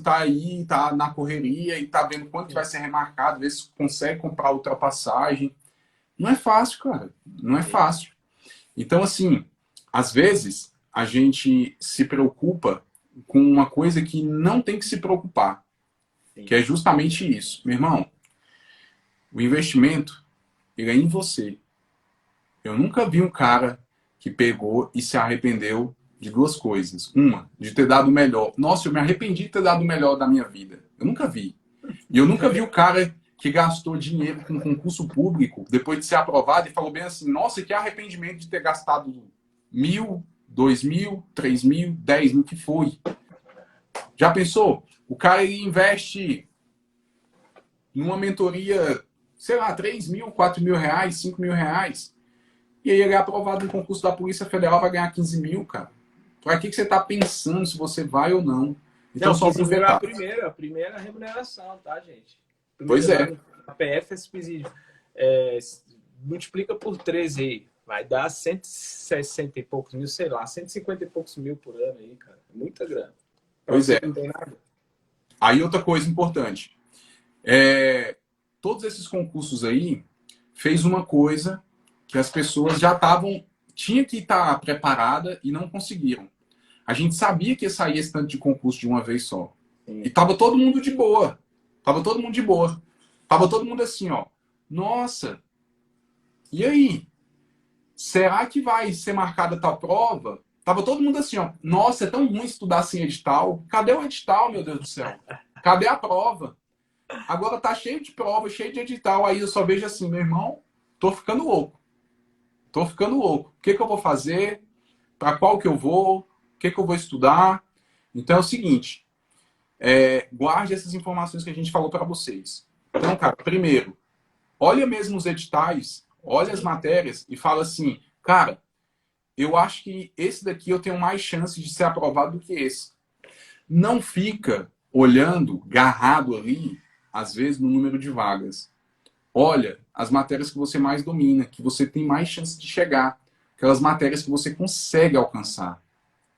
tá aí, tá na correria e tá vendo quanto que vai ser remarcado, ver se consegue comprar outra passagem. Não é fácil, cara. Não é fácil. Então, assim, às vezes a gente se preocupa com uma coisa que não tem que se preocupar. Sim. Que é justamente isso. Meu irmão, o investimento, ele é em você. Eu nunca vi um cara que pegou e se arrependeu de duas coisas. Uma, de ter dado o melhor. Nossa, eu me arrependi de ter dado o melhor da minha vida. Eu nunca vi. E eu nunca vi o cara que gastou dinheiro com concurso público, depois de ser aprovado, e falou bem assim, nossa, que arrependimento de ter gastado 1.000, 2.000, 3.000, 10.000, que foi. Já pensou? O cara investe em uma mentoria, sei lá, 3.000, 4.000 reais, 5.000 reais, e aí ele é aprovado no concurso da Polícia Federal, vai ganhar 15.000, cara. Para que você está pensando se você vai ou não? Então, não, só aproveitar. A primeira remuneração, tá, gente? Pois é. A PF Subsídio. Multiplica por 13 aí. Vai dar 160 e poucos mil, sei lá, 150 e poucos mil por ano aí, cara. Muita grana. Pois é. Não tem nada. Aí outra coisa importante. Todos esses concursos aí fez uma coisa que as pessoas já tinha que estar preparada e não conseguiram. A gente sabia que ia sair esse tanto de concurso de uma vez só. Sim. E tava todo mundo de boa. Tava todo mundo assim, ó. Nossa, e aí? Será que vai ser marcada tal prova? Tava todo mundo assim, ó. Nossa, é tão ruim estudar sem edital. Cadê o edital, meu Deus do céu? Cadê a prova? Agora tá cheio de prova, cheio de edital. Aí eu só vejo assim, meu irmão, tô ficando louco. O que eu vou fazer? Para qual que eu vou? O que eu vou estudar? Então é o seguinte, guarde essas informações que a gente falou para vocês. Então, cara, primeiro, olha mesmo os editais, olha as matérias e fala assim, cara, eu acho que esse daqui eu tenho mais chance de ser aprovado do que esse. Não fica olhando, garrado ali, às vezes, no número de vagas. Olha as matérias que você mais domina, que você tem mais chance de chegar. Aquelas matérias que você consegue alcançar.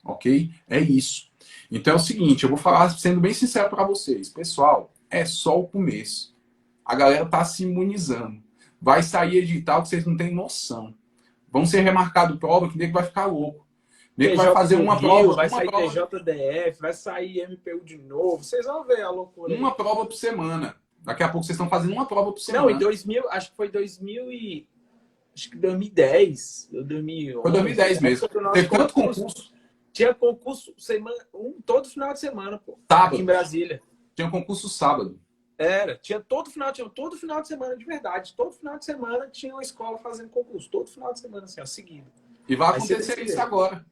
Ok? É isso. Então é o seguinte, eu vou falar sendo bem sincero para vocês. Pessoal, é só o começo. A galera tá se imunizando. Vai sair edital que vocês não têm noção. Vão ser remarcado prova que o nego vai ficar louco. O nego vai fazer uma prova. Vai sair TJDF, vai sair MPU de novo. Vocês vão ver a loucura. Uma prova por semana. Daqui a pouco vocês estão fazendo uma prova por semana. Não, em 2000, acho que foi 2000 e... Acho que 2010. Ou 2011. Foi 2010 mesmo. Teve tanto concurso. Tinha concurso todo final de semana, pô. Sábado. Aqui em Brasília. Tinha concurso sábado. Tinha todo final de semana, de verdade. Todo final de semana tinha uma escola fazendo concurso. Todo final de semana, assim, ó, seguido. E vai acontecer isso agora.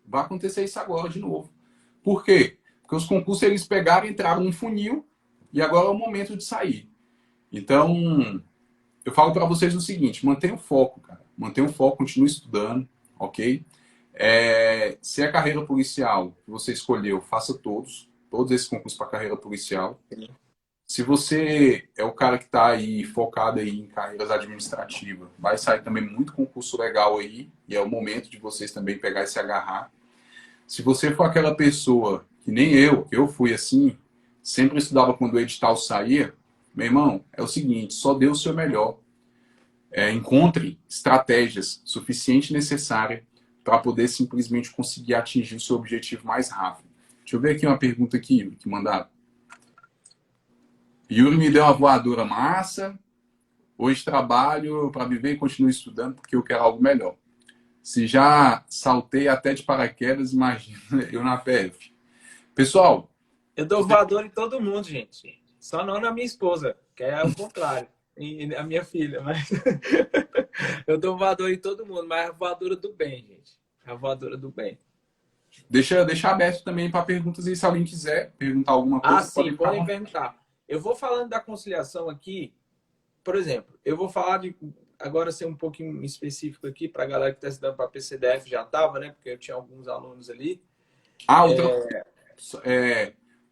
Vai acontecer isso agora de novo. Por quê? Porque os concursos eles pegaram, entraram num funil e agora é o momento de sair. Então, eu falo para vocês o seguinte, mantenha o foco, cara. Mantenha o foco, continue estudando, ok? Se é carreira policial que você escolheu, faça todos esses concursos para carreira policial. Se você é o cara que está aí focado aí em carreiras administrativas, vai sair também muito concurso legal aí e é o momento de vocês também pegar e se agarrar. Se você for aquela pessoa que nem eu fui assim, sempre estudava quando o edital saía, meu irmão, é o seguinte, só dê o seu melhor. Encontre estratégias suficientes e necessárias para poder simplesmente conseguir atingir o seu objetivo mais rápido. Deixa eu ver aqui uma pergunta aqui que mandaram. Yuri me deu uma voadora massa. Hoje trabalho para viver e continuo estudando porque eu quero algo melhor. Se já saltei até de paraquedas, imagina eu na PF. Pessoal... Eu dou voadora em todo mundo, gente. Só não na minha esposa, que é o contrário. E a minha filha, mas... eu dou voadora em todo mundo, mas é a voadora do bem, gente. É a voadora do bem. Deixa aberto também para perguntas aí, se alguém quiser perguntar alguma coisa. Sim, podem perguntar. Eu vou falando da conciliação aqui, por exemplo, eu vou falar de... Agora ser um pouquinho específico aqui para a galera que está estudando para PCDF, já estava, né? Porque eu tinha alguns alunos ali.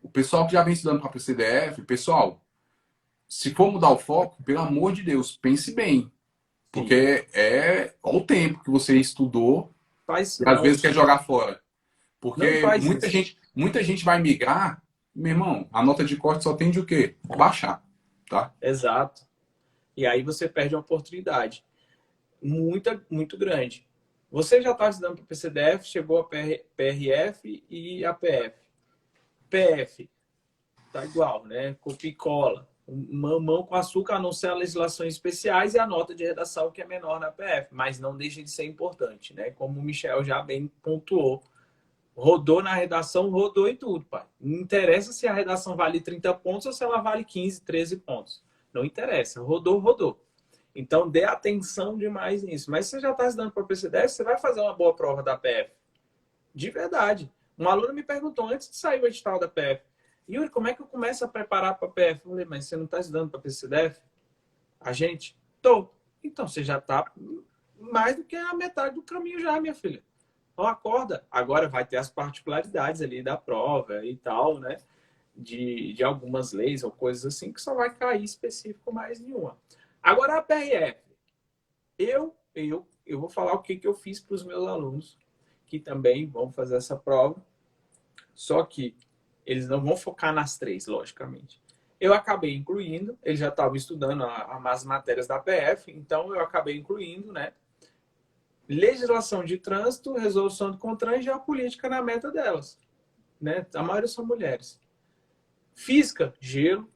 O pessoal que já vem estudando para PCDF, pessoal, se for mudar o foco, pelo amor de Deus, pense bem. Sim. Porque olha o tempo que você estudou Faz e às não, vezes quer jogar fora. não Porque faz isso. muita gente vai migrar, meu irmão, a nota de corte só tende o quê? Baixar, tá? Exato. E aí você perde uma oportunidade muito grande. Você já está estudando para o PCDF, chegou a PRF e a PF. PF, tá igual, né? Copia e cola. Mamão com açúcar, a não ser as legislações especiais e a nota de redação que é menor na PF, mas não deixa de ser importante, né? Como o Michel já bem pontuou. Rodou na redação, rodou em tudo, pai. Não interessa se a redação vale 30 pontos ou se ela vale 15, 13 pontos. Não interessa. Rodou, rodou. Então, dê atenção demais nisso. Mas se você já está estudando para o PCDF, você vai fazer uma boa prova da PF. De verdade. Um aluno me perguntou antes de sair o edital da PF: Yuri, como é que eu começo a preparar para a PF? Eu falei, mas você não está estudando para a PCDF? A gente? Tô. Então, você já está mais do que a metade do caminho já, minha filha. Então, acorda. Agora vai ter as particularidades ali da prova e tal, né? De algumas leis ou coisas assim, que só vai cair específico mais nenhuma. Agora, a PRF. Eu vou falar o que eu fiz para os meus alunos que também vão fazer essa prova, só que eles não vão focar nas três, logicamente. Eu acabei incluindo, eles já estavam estudando as matérias da PF, então eu acabei incluindo, né? Legislação de trânsito, resolução do CONTRAN e geopolítica na meta delas, né? A maioria são mulheres. Física, gelo.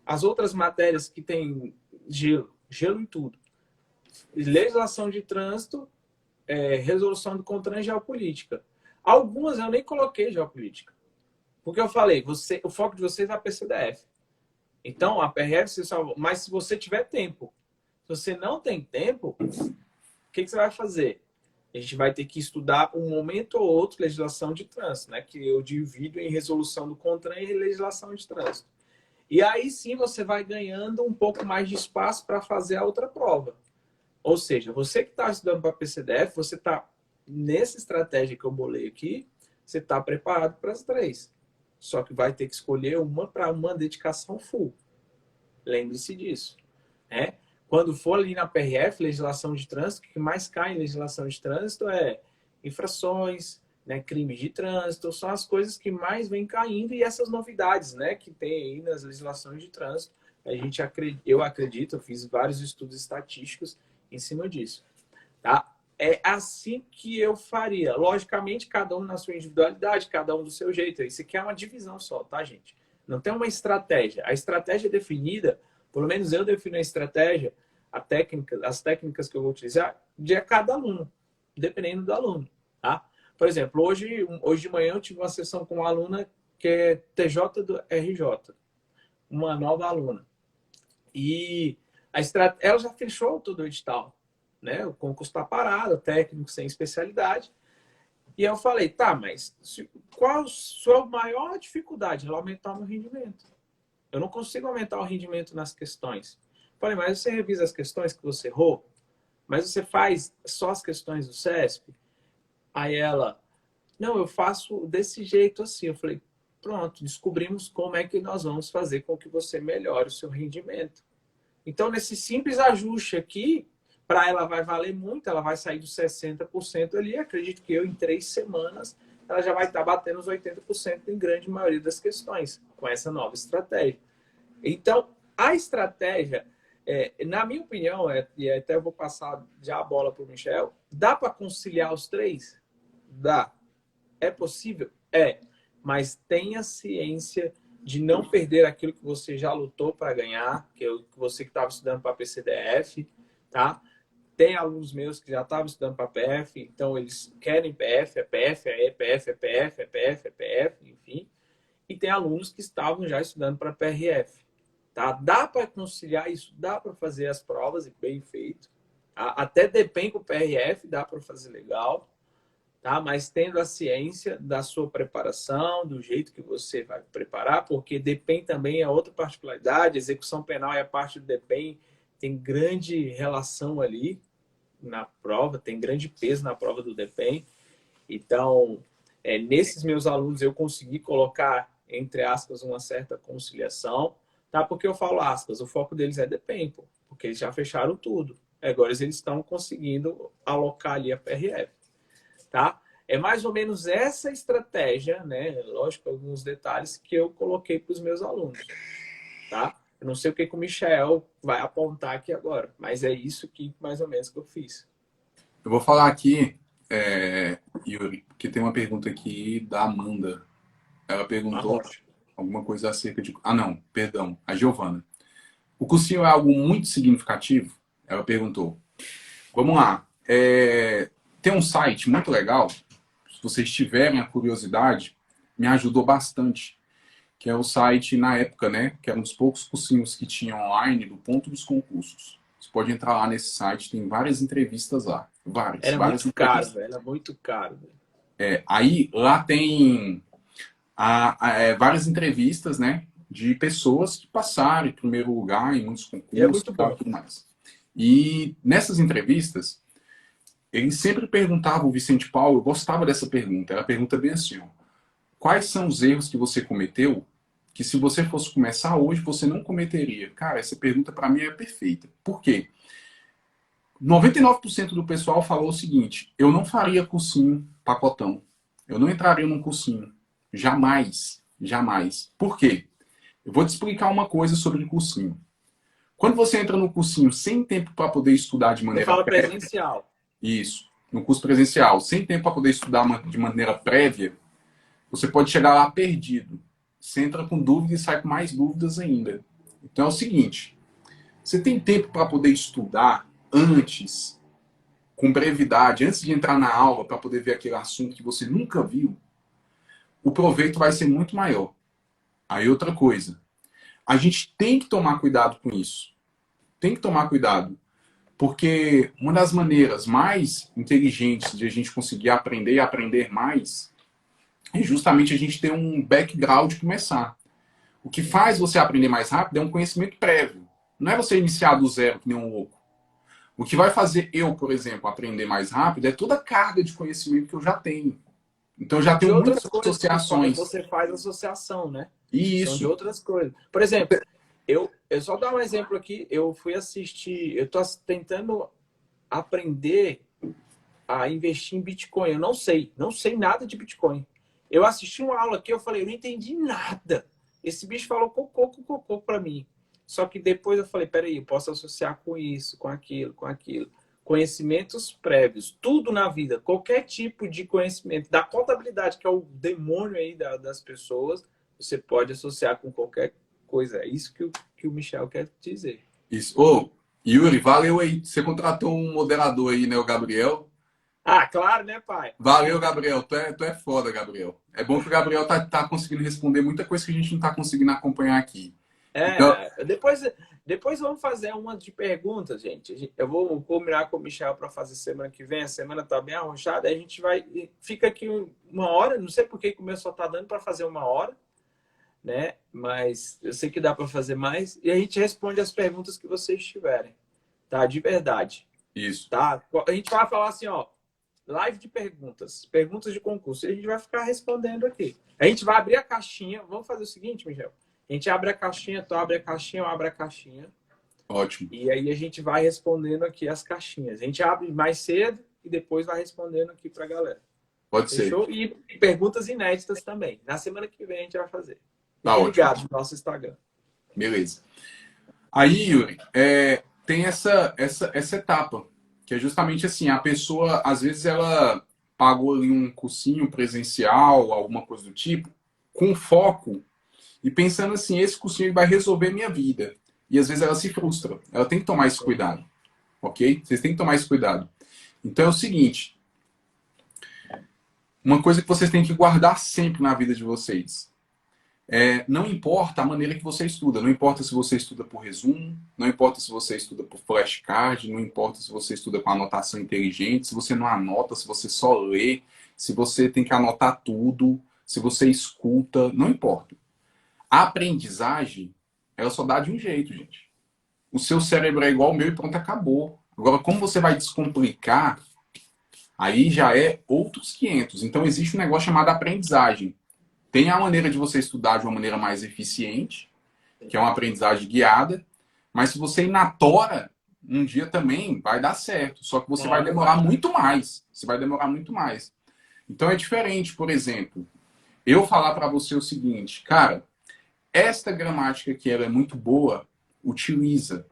As outras matérias que tem gelo, gelo em tudo. Legislação de trânsito, resolução do CONTRAN e geopolítica. Algumas eu nem coloquei geopolítica. Porque eu falei, o foco de vocês é a PCDF. Então, a PRF, você salvou. Mas se você tiver tempo, se você não tem tempo, o que você vai fazer? A gente vai ter que estudar um momento ou outro legislação de trânsito, né? Que eu divido em resolução do CONTRAN e legislação de trânsito. E aí sim você vai ganhando um pouco mais de espaço para fazer a outra prova. Ou seja, você que está estudando para a PCDF, você está nessa estratégia que eu bolei aqui, você está preparado para as três. Só que vai ter que escolher uma para uma dedicação full. Lembre-se disso. Né? Quando for ali na PRF, legislação de trânsito, o que mais cai em legislação de trânsito é infrações, né, crimes de trânsito, são as coisas que mais vêm caindo e essas novidades, né, que tem aí nas legislações de trânsito. Eu acredito, eu fiz vários estudos estatísticos em cima disso. Tá? É assim que eu faria. Logicamente, cada um na sua individualidade, cada um do seu jeito. Isso aqui é uma divisão só, tá, gente? Não tem uma estratégia. A estratégia é definida, pelo menos eu defino a estratégia, as técnicas que eu vou utilizar, de cada aluno, dependendo do aluno, tá? Por exemplo, hoje de manhã eu tive uma sessão com uma aluna que é TJ do RJ, uma nova aluna. E ela já fechou todo o edital, né? O concurso está parado, técnico sem especialidade. E eu falei, tá, mas qual a sua maior dificuldade? Ela aumentar o meu rendimento. Eu não consigo aumentar o rendimento nas questões. Falei, mas você revisa as questões que você errou? Mas você faz só as questões do CESP? Aí ela, não, eu faço desse jeito assim. Eu falei, pronto, descobrimos como é que nós vamos fazer com que você melhore o seu rendimento. Então, nesse simples ajuste aqui, para ela vai valer muito, ela vai sair dos 60% ali. Acredito que em 3 semanas ela já vai estar batendo os 80% em grande maioria das questões com essa nova estratégia. Então, a estratégia, na minha opinião, e até eu vou passar já a bola para o Michel, dá para conciliar os três? Dá. É possível? É. Mas tenha ciência de não perder aquilo que você já lutou para ganhar, que você que estava estudando para a PCDF, tá? Tem alunos meus que já estavam estudando para PF, então eles querem PF, é PF, é PF, é PF, é PF, é PF, enfim. E tem alunos que estavam já estudando para PRF, tá? Dá para conciliar isso, dá para fazer as provas e bem feito. Tá? Até depende com o PRF, dá para fazer legal. Tá? Mas tendo a ciência da sua preparação, do jeito que você vai preparar, porque DEPEN também é outra particularidade, execução penal é a parte do DEPEN, tem grande relação ali na prova, tem grande peso na prova do DEPEN. Então, nesses meus alunos eu consegui colocar, entre aspas, uma certa conciliação, Tá? Porque eu falo aspas, o foco deles é depende, pô, porque eles já fecharam tudo. Agora eles estão conseguindo alocar ali a PRF, tá? É mais ou menos essa estratégia, né? Lógico, alguns detalhes que eu coloquei para os meus alunos, tá? Eu não sei o que o Michel vai apontar aqui agora, mas é isso que mais ou menos que eu fiz. Eu vou falar aqui, Yuri, que tem uma pergunta aqui da Amanda. Ela Uma perguntou rocha. alguma coisa acerca de. Ah, não, perdão, a Giovana. O cursinho é algo muito significativo? Ela perguntou. Vamos lá. Tem um site muito legal, se vocês tiverem a curiosidade, me ajudou bastante, que é o site, na época, né, que era um dos poucos cursinhos que tinha online do Ponto dos Concursos. Você pode entrar lá nesse site, tem várias entrevistas lá. Era Várias muito caro, entrevistas. velho. Era muito caro, velho. Aí, lá tem várias entrevistas, né, de pessoas que passaram em primeiro lugar em muitos E é concursos muito e tal, bom. e tudo mais. E nessas entrevistas, ele sempre perguntava, o Vicente Paulo, eu gostava dessa pergunta. Era a pergunta bem assim, ó, quais são os erros que você cometeu que se você fosse começar hoje, você não cometeria? Cara, essa pergunta para mim é perfeita. Por quê? 99% do pessoal falou o seguinte, eu não faria cursinho pacotão. Eu não entraria num cursinho. Jamais. Jamais. Por quê? Eu vou te explicar uma coisa sobre o cursinho. Quando você entra no cursinho sem tempo para poder estudar de Você maneira fala prévia, presencial. isso, no curso presencial, sem tempo para poder estudar de maneira prévia, você pode chegar lá perdido. Você entra com dúvida e sai com mais dúvidas ainda. Então é o seguinte: você tem tempo para poder estudar antes, com brevidade, antes de entrar na aula, para poder ver aquele assunto que você nunca viu, o proveito vai ser muito maior. Aí outra coisa, a gente tem que tomar cuidado com isso. Tem que tomar cuidado. Porque uma das maneiras mais inteligentes de a gente conseguir aprender e aprender mais é justamente a gente ter um background de começar. O que faz você aprender mais rápido é um conhecimento prévio. Não é você iniciar do zero, que nem um louco. O que vai fazer eu, por exemplo, aprender mais rápido é toda a carga de conhecimento que eu já tenho. Então eu já De tenho outras muitas coisas que associações. você faz associação, né? E São de isso, outras coisas. Por exemplo, eu só dar um exemplo aqui. Eu fui assistir, eu estou tentando aprender a investir em Bitcoin. Eu não sei nada de Bitcoin. Eu assisti uma aula aqui, eu falei, eu não entendi nada. Esse bicho falou cocô para mim. Só que depois eu falei, peraí, eu posso associar com isso, com aquilo, com aquilo. Conhecimentos prévios, tudo na vida, qualquer tipo de conhecimento, da contabilidade, que é o demônio aí das pessoas, você pode associar com qualquer coisa. É isso que o Michel quer dizer. isso. Ô, Yuri, valeu aí. Você contratou um moderador aí, né, o Gabriel? Ah, claro, né, pai? Valeu, Gabriel. Tu é foda, Gabriel. É bom que o Gabriel tá conseguindo responder muita coisa que a gente não tá conseguindo acompanhar aqui. Então, Depois vamos fazer uma de perguntas, gente. Eu vou combinar com o Michel para fazer semana que vem. A semana tá bem arrochada. A gente vai. Fica aqui uma hora. Não sei por que começou a tá dando para fazer uma hora, né? Mas eu sei que dá para fazer mais. E a gente responde as perguntas que vocês tiverem, tá? De verdade, isso. tá? A gente vai falar assim, ó. Live de perguntas, perguntas de concurso. E a gente vai ficar respondendo aqui. A gente vai abrir a caixinha. Vamos fazer o seguinte, Michel. A gente abre a caixinha, tu abre a caixinha, eu abro a caixinha. Ótimo. E aí a gente vai respondendo aqui as caixinhas. A gente abre mais cedo e depois vai respondendo aqui pra galera. Pode ser. Fechou? E perguntas inéditas também. Na semana que vem a gente vai fazer. Tá Fique ótimo. ligado no nosso Instagram. Beleza. Aí, Yuri, tem essa etapa, que é justamente assim, a pessoa, às vezes, ela pagou ali um cursinho presencial, alguma coisa do tipo, com foco e pensando assim, esse cursinho vai resolver minha vida. E às vezes ela se frustra. Ela tem que tomar esse cuidado, ok? Vocês têm que tomar esse cuidado. Então é o seguinte, uma coisa que vocês têm que guardar sempre na vida de vocês. Não importa a maneira que você estuda, não importa se você estuda por resumo, não importa se você estuda por flashcard, não importa se você estuda com anotação inteligente, se você não anota, se você só lê, se você tem que anotar tudo, se você escuta, não importa. A aprendizagem, ela só dá de um jeito, gente. O seu cérebro é igual ao meu e pronto, acabou. Agora, como você vai descomplicar, aí já é outros 500. Então, existe um negócio chamado aprendizagem. Tem a maneira de você estudar de uma maneira mais eficiente que é uma aprendizagem guiada. Mas se você ir na tora, um dia também vai dar certo. Só que você vai demorar muito mais. Você vai demorar muito mais. Então é diferente, por exemplo, eu falar para você o seguinte, cara, esta gramática aqui ela é muito boa, utiliza.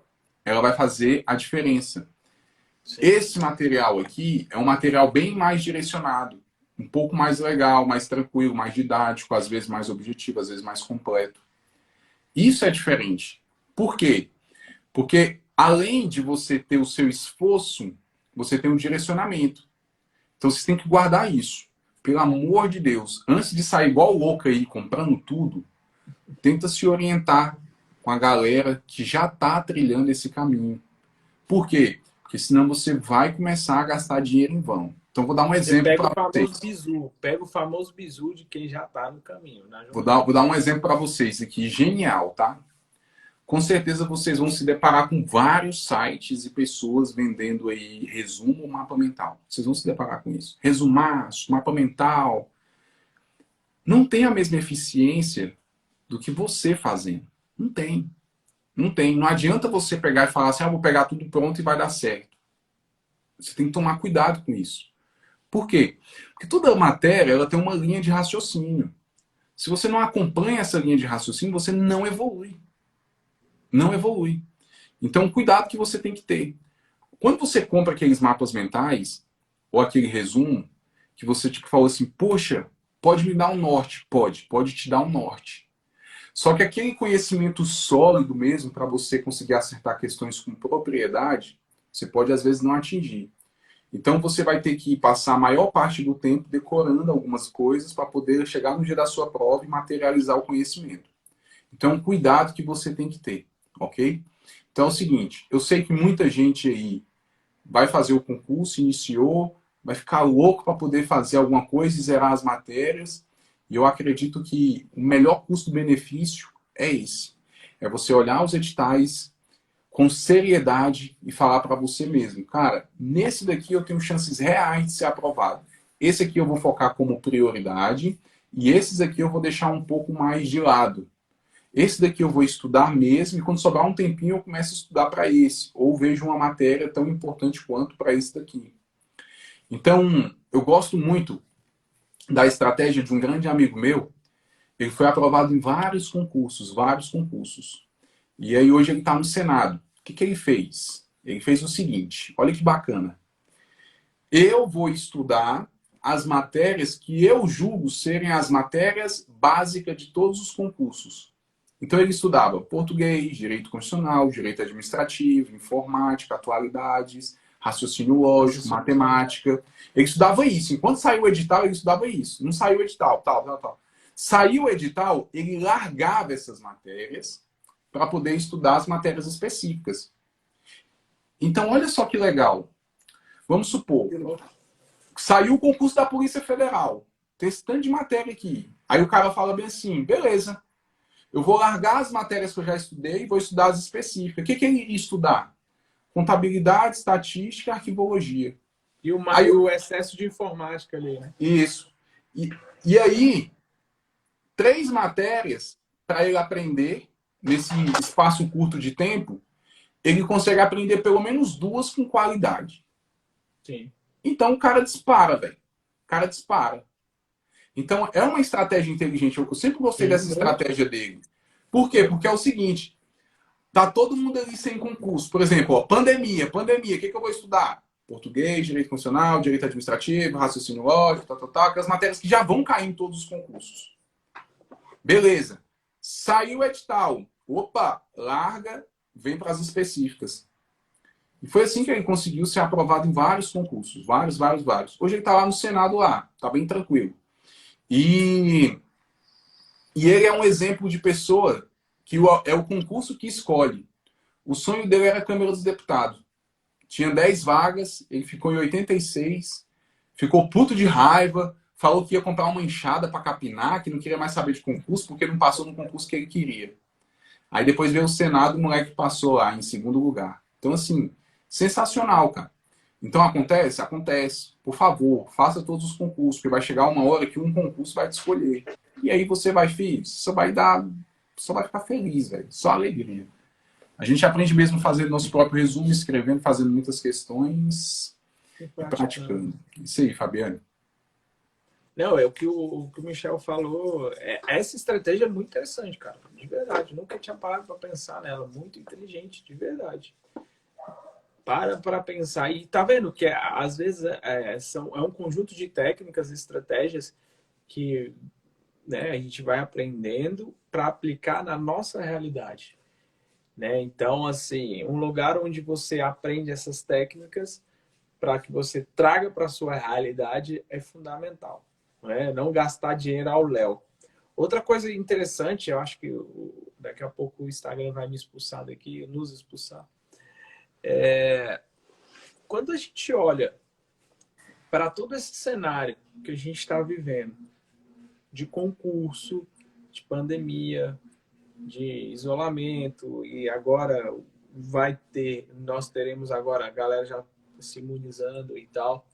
Ela vai fazer a diferença. Sim. Esse material aqui é um material bem mais direcionado, um pouco mais legal, mais tranquilo, mais didático, às vezes mais objetivo, às vezes mais completo. Isso é diferente. Por quê? Porque além de você ter o seu esforço, você tem um direcionamento. Então você tem que guardar isso. Pelo amor de Deus, antes de sair igual louco aí comprando tudo, tenta se orientar com a galera que já está trilhando esse caminho. Por quê? Porque senão você vai começar a gastar dinheiro em vão. Então vou dar um exemplo para vocês. Pega o famoso bizu de quem já está no caminho. Vou dar um exemplo para vocês aqui, genial, tá? Com certeza vocês vão se deparar com vários sites e pessoas vendendo aí resumo, mapa mental. Vocês vão se deparar com isso. Resumaço, mapa mental. Não tem a mesma eficiência do que você fazendo. Não tem. Não tem. Não adianta você pegar e falar assim, vou pegar tudo pronto e vai dar certo. Você tem que tomar cuidado com isso. Por quê? Porque toda matéria ela tem uma linha de raciocínio. Se você não acompanha essa linha de raciocínio, você não evolui. Não evolui. Então, cuidado que você tem que ter. Quando você compra aqueles mapas mentais, ou aquele resumo, que você tipo falou assim, poxa, pode me dar um norte? Pode te dar um norte. Só que aquele conhecimento sólido mesmo, para você conseguir acertar questões com propriedade, você pode às vezes não atingir. Então você vai ter que passar a maior parte do tempo decorando algumas coisas para poder chegar no dia da sua prova e materializar o conhecimento. Então, cuidado que você tem que ter. Ok? Então é o seguinte, eu sei que muita gente aí vai fazer o concurso, iniciou, vai ficar louco para poder fazer alguma coisa e zerar as matérias, e eu acredito que o melhor custo-benefício é esse. É você olhar os editais com seriedade e falar para você mesmo, cara, nesse daqui eu tenho chances reais de ser aprovado. Esse aqui eu vou focar como prioridade, e esses aqui eu vou deixar um pouco mais de lado. Esse daqui eu vou estudar mesmo, e quando sobrar um tempinho eu começo a estudar para esse. Ou vejo uma matéria tão importante quanto para esse daqui. Então, eu gosto muito da estratégia de um grande amigo meu. Ele foi aprovado em vários concursos, vários concursos. E aí hoje ele está no Senado. O que ele fez? Ele fez o seguinte, olha que bacana. Eu vou estudar as matérias que eu julgo serem as matérias básicas de todos os concursos. Então ele estudava português, direito constitucional, direito administrativo, informática, atualidades, raciocínio lógico, matemática. Ele estudava isso. Enquanto saiu o edital, ele estudava isso. Não saiu o edital, tal. Saiu o edital, ele largava essas matérias para poder estudar as matérias específicas. Então, olha só que legal. Vamos supor, saiu o concurso da Polícia Federal. Tem esse tanto de matéria aqui. Aí o cara fala bem assim, beleza. Eu vou largar as matérias que eu já estudei e vou estudar as específicas. O que ele iria estudar? Contabilidade, estatística e arquivologia. E o excesso de informática ali, né? Isso. E aí, 3 matérias para ele aprender nesse espaço curto de tempo, ele consegue aprender pelo menos 2 com qualidade. Sim. Então o cara dispara, velho. O cara dispara. Então, é uma estratégia inteligente. Eu sempre gostei dessa estratégia dele. Por quê? Porque é o seguinte, tá todo mundo ali sem concurso. Por exemplo, pandemia. O que eu vou estudar? Português, direito constitucional, direito administrativo, raciocínio lógico, aquelas matérias que já vão cair em todos os concursos. Beleza. Saiu o edital. Opa, larga, vem para as específicas. E foi assim que ele conseguiu ser aprovado em vários concursos. Vários. Hoje ele está lá no Senado, tá bem tranquilo. E ele é um exemplo de pessoa que é o concurso que escolhe. O sonho dele era a Câmara dos Deputados. Tinha 10 vagas, ele ficou em 86, ficou puto de raiva, falou que ia comprar uma enxada para capinar, que não queria mais saber de concurso, porque não passou no concurso que ele queria. Aí depois veio o Senado, o moleque passou lá em segundo lugar. Então, assim, sensacional, cara. Então, acontece? Acontece. Por favor, faça todos os concursos, porque vai chegar uma hora que um concurso vai te escolher. E aí você vai, filho, você vai dar só vai ficar feliz, velho. Só alegria. A gente aprende mesmo fazendo nosso próprio resumo, escrevendo, fazendo muitas questões E e praticando. praticando. Isso aí, Fabiano. Não, é o que o Michel falou. Essa estratégia é muito interessante, cara. De verdade. Nunca tinha parado para pensar nela. Muito inteligente, de verdade. Para pensar. E tá vendo que às vezes é um conjunto de técnicas e estratégias que, né, a gente vai aprendendo para aplicar na nossa realidade. Né? Então, assim, um lugar onde você aprende essas técnicas para que você traga para a sua realidade é fundamental. Né? Não gastar dinheiro ao léu. Outra coisa interessante, eu acho que daqui a pouco o Instagram vai me expulsar daqui, nos expulsar. Quando a gente olha para todo esse cenário que a gente está vivendo, de concurso, de pandemia, de isolamento, e agora nós teremos agora a galera já se imunizando e tal.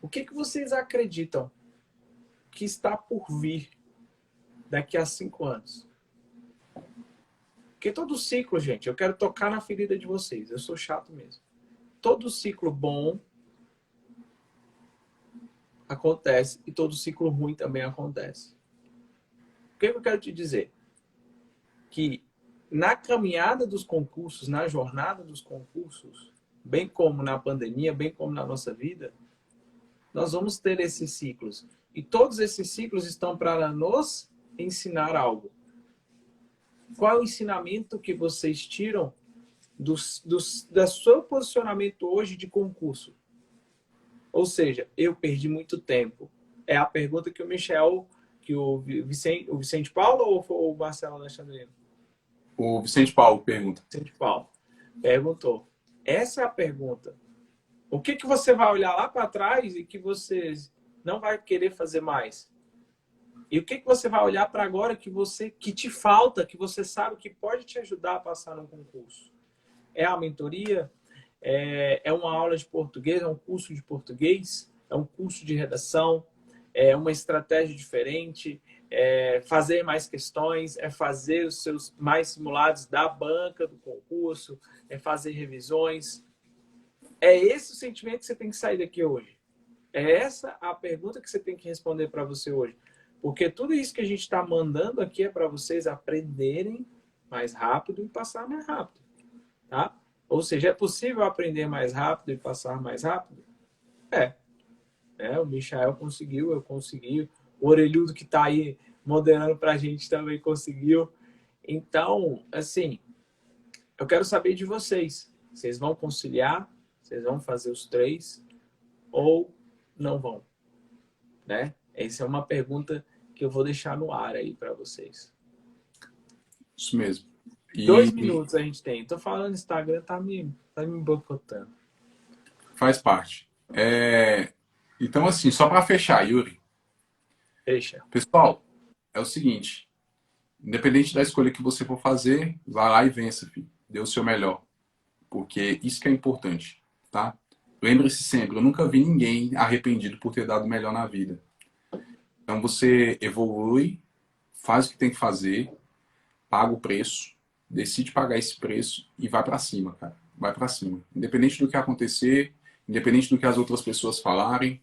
O que vocês acreditam que está por vir daqui a 5 anos? Porque todo ciclo, gente, eu quero tocar na ferida de vocês, eu sou chato mesmo. Todo ciclo bom acontece e todo ciclo ruim também acontece. O que eu quero te dizer? Que na caminhada dos concursos, na jornada dos concursos, bem como na pandemia, bem como na nossa vida, nós vamos ter esses ciclos. E todos esses ciclos estão para nos ensinar algo. Qual é o ensinamento que vocês tiram do seu posicionamento hoje de concurso? Ou seja, eu perdi muito tempo. É a pergunta que o Michel, que o Vicente Paulo ou foi o Marcelo Alexandrino? O Vicente Paulo pergunta. Vicente Paulo perguntou. Essa é a pergunta. O que você vai olhar lá para trás e que você não vai querer fazer mais? E o que você vai olhar para agora que te falta, que você sabe que pode te ajudar a passar num concurso? É a mentoria? É uma aula de português? É um curso de português? É um curso de redação? É uma estratégia diferente? É fazer mais questões? É fazer os seus mais simulados da banca do concurso? É fazer revisões? É esse o sentimento que você tem que sair daqui hoje. É essa a pergunta que você tem que responder para você hoje. Porque tudo isso que a gente está mandando aqui é para vocês aprenderem mais rápido e passar mais rápido. Tá? Ou seja, é possível aprender mais rápido e passar mais rápido? É. O Michael conseguiu, eu consegui. O Orelhudo que está aí moderando para a gente também conseguiu. Então, assim, eu quero saber de vocês. Vocês vão conciliar? Vocês vão fazer os três? Ou não vão? Né? Essa é uma pergunta que eu vou deixar no ar aí para vocês. Isso mesmo. 2 minutos a gente tem. Tô falando Instagram, tá me boicotando. Faz parte. Então, assim, só para fechar, Yuri. Deixa. Pessoal, é o seguinte. Independente da escolha que você for fazer, vá lá e vença, filho. Dê o seu melhor. Porque isso que é importante, tá? Lembre-se sempre, eu nunca vi ninguém arrependido por ter dado o melhor na vida. Então você evolui, faz o que tem que fazer, paga o preço, decide pagar esse preço e vai para cima, cara. Vai para cima. Independente do que acontecer, independente do que as outras pessoas falarem.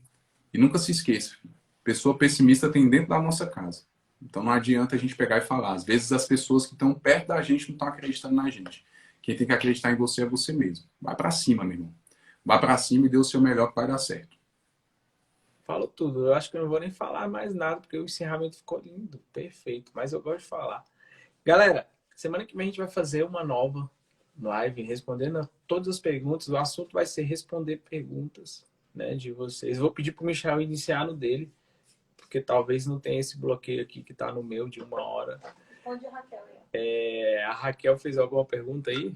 E nunca se esqueça, pessoa pessimista tem dentro da nossa casa. Então não adianta a gente pegar e falar. Às vezes as pessoas que estão perto da gente não estão acreditando na gente. Quem tem que acreditar em você é você mesmo. Vai para cima, meu irmão. Vai para cima e dê o seu melhor que vai dar certo. Falo tudo. Eu acho que eu não vou nem falar mais nada, porque o encerramento ficou lindo, perfeito. Mas eu gosto de falar. Galera, semana que vem a gente vai fazer uma nova live respondendo a todas as perguntas. O assunto vai ser responder perguntas, né, de vocês. Vou pedir para o Michel iniciar no dele, porque talvez não tenha esse bloqueio aqui que está no meu de 1 hora. Onde a Raquel A Raquel fez alguma pergunta aí?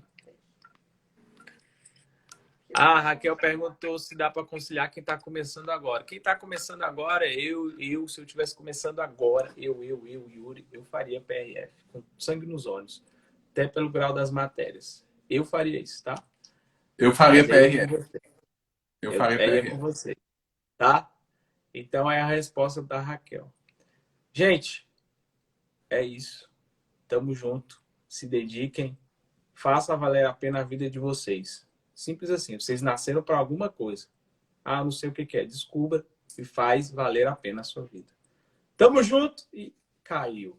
A Raquel perguntou se dá para conciliar quem está começando agora. Quem está começando agora, se eu estivesse começando agora, Yuri, eu faria PRF, com sangue nos olhos, até pelo grau das matérias. Eu faria isso, tá? Eu faria Mas aí é com PRF. você. Eu faria Aí é com PRF. você, tá? Então é a resposta da Raquel. Gente, é isso. Tamo junto. Se dediquem. Faça valer a pena a vida de vocês. Simples assim. Vocês nasceram para alguma coisa. Ah, não sei o que que é. Descubra e faz valer a pena a sua vida. Tamo junto e caiu.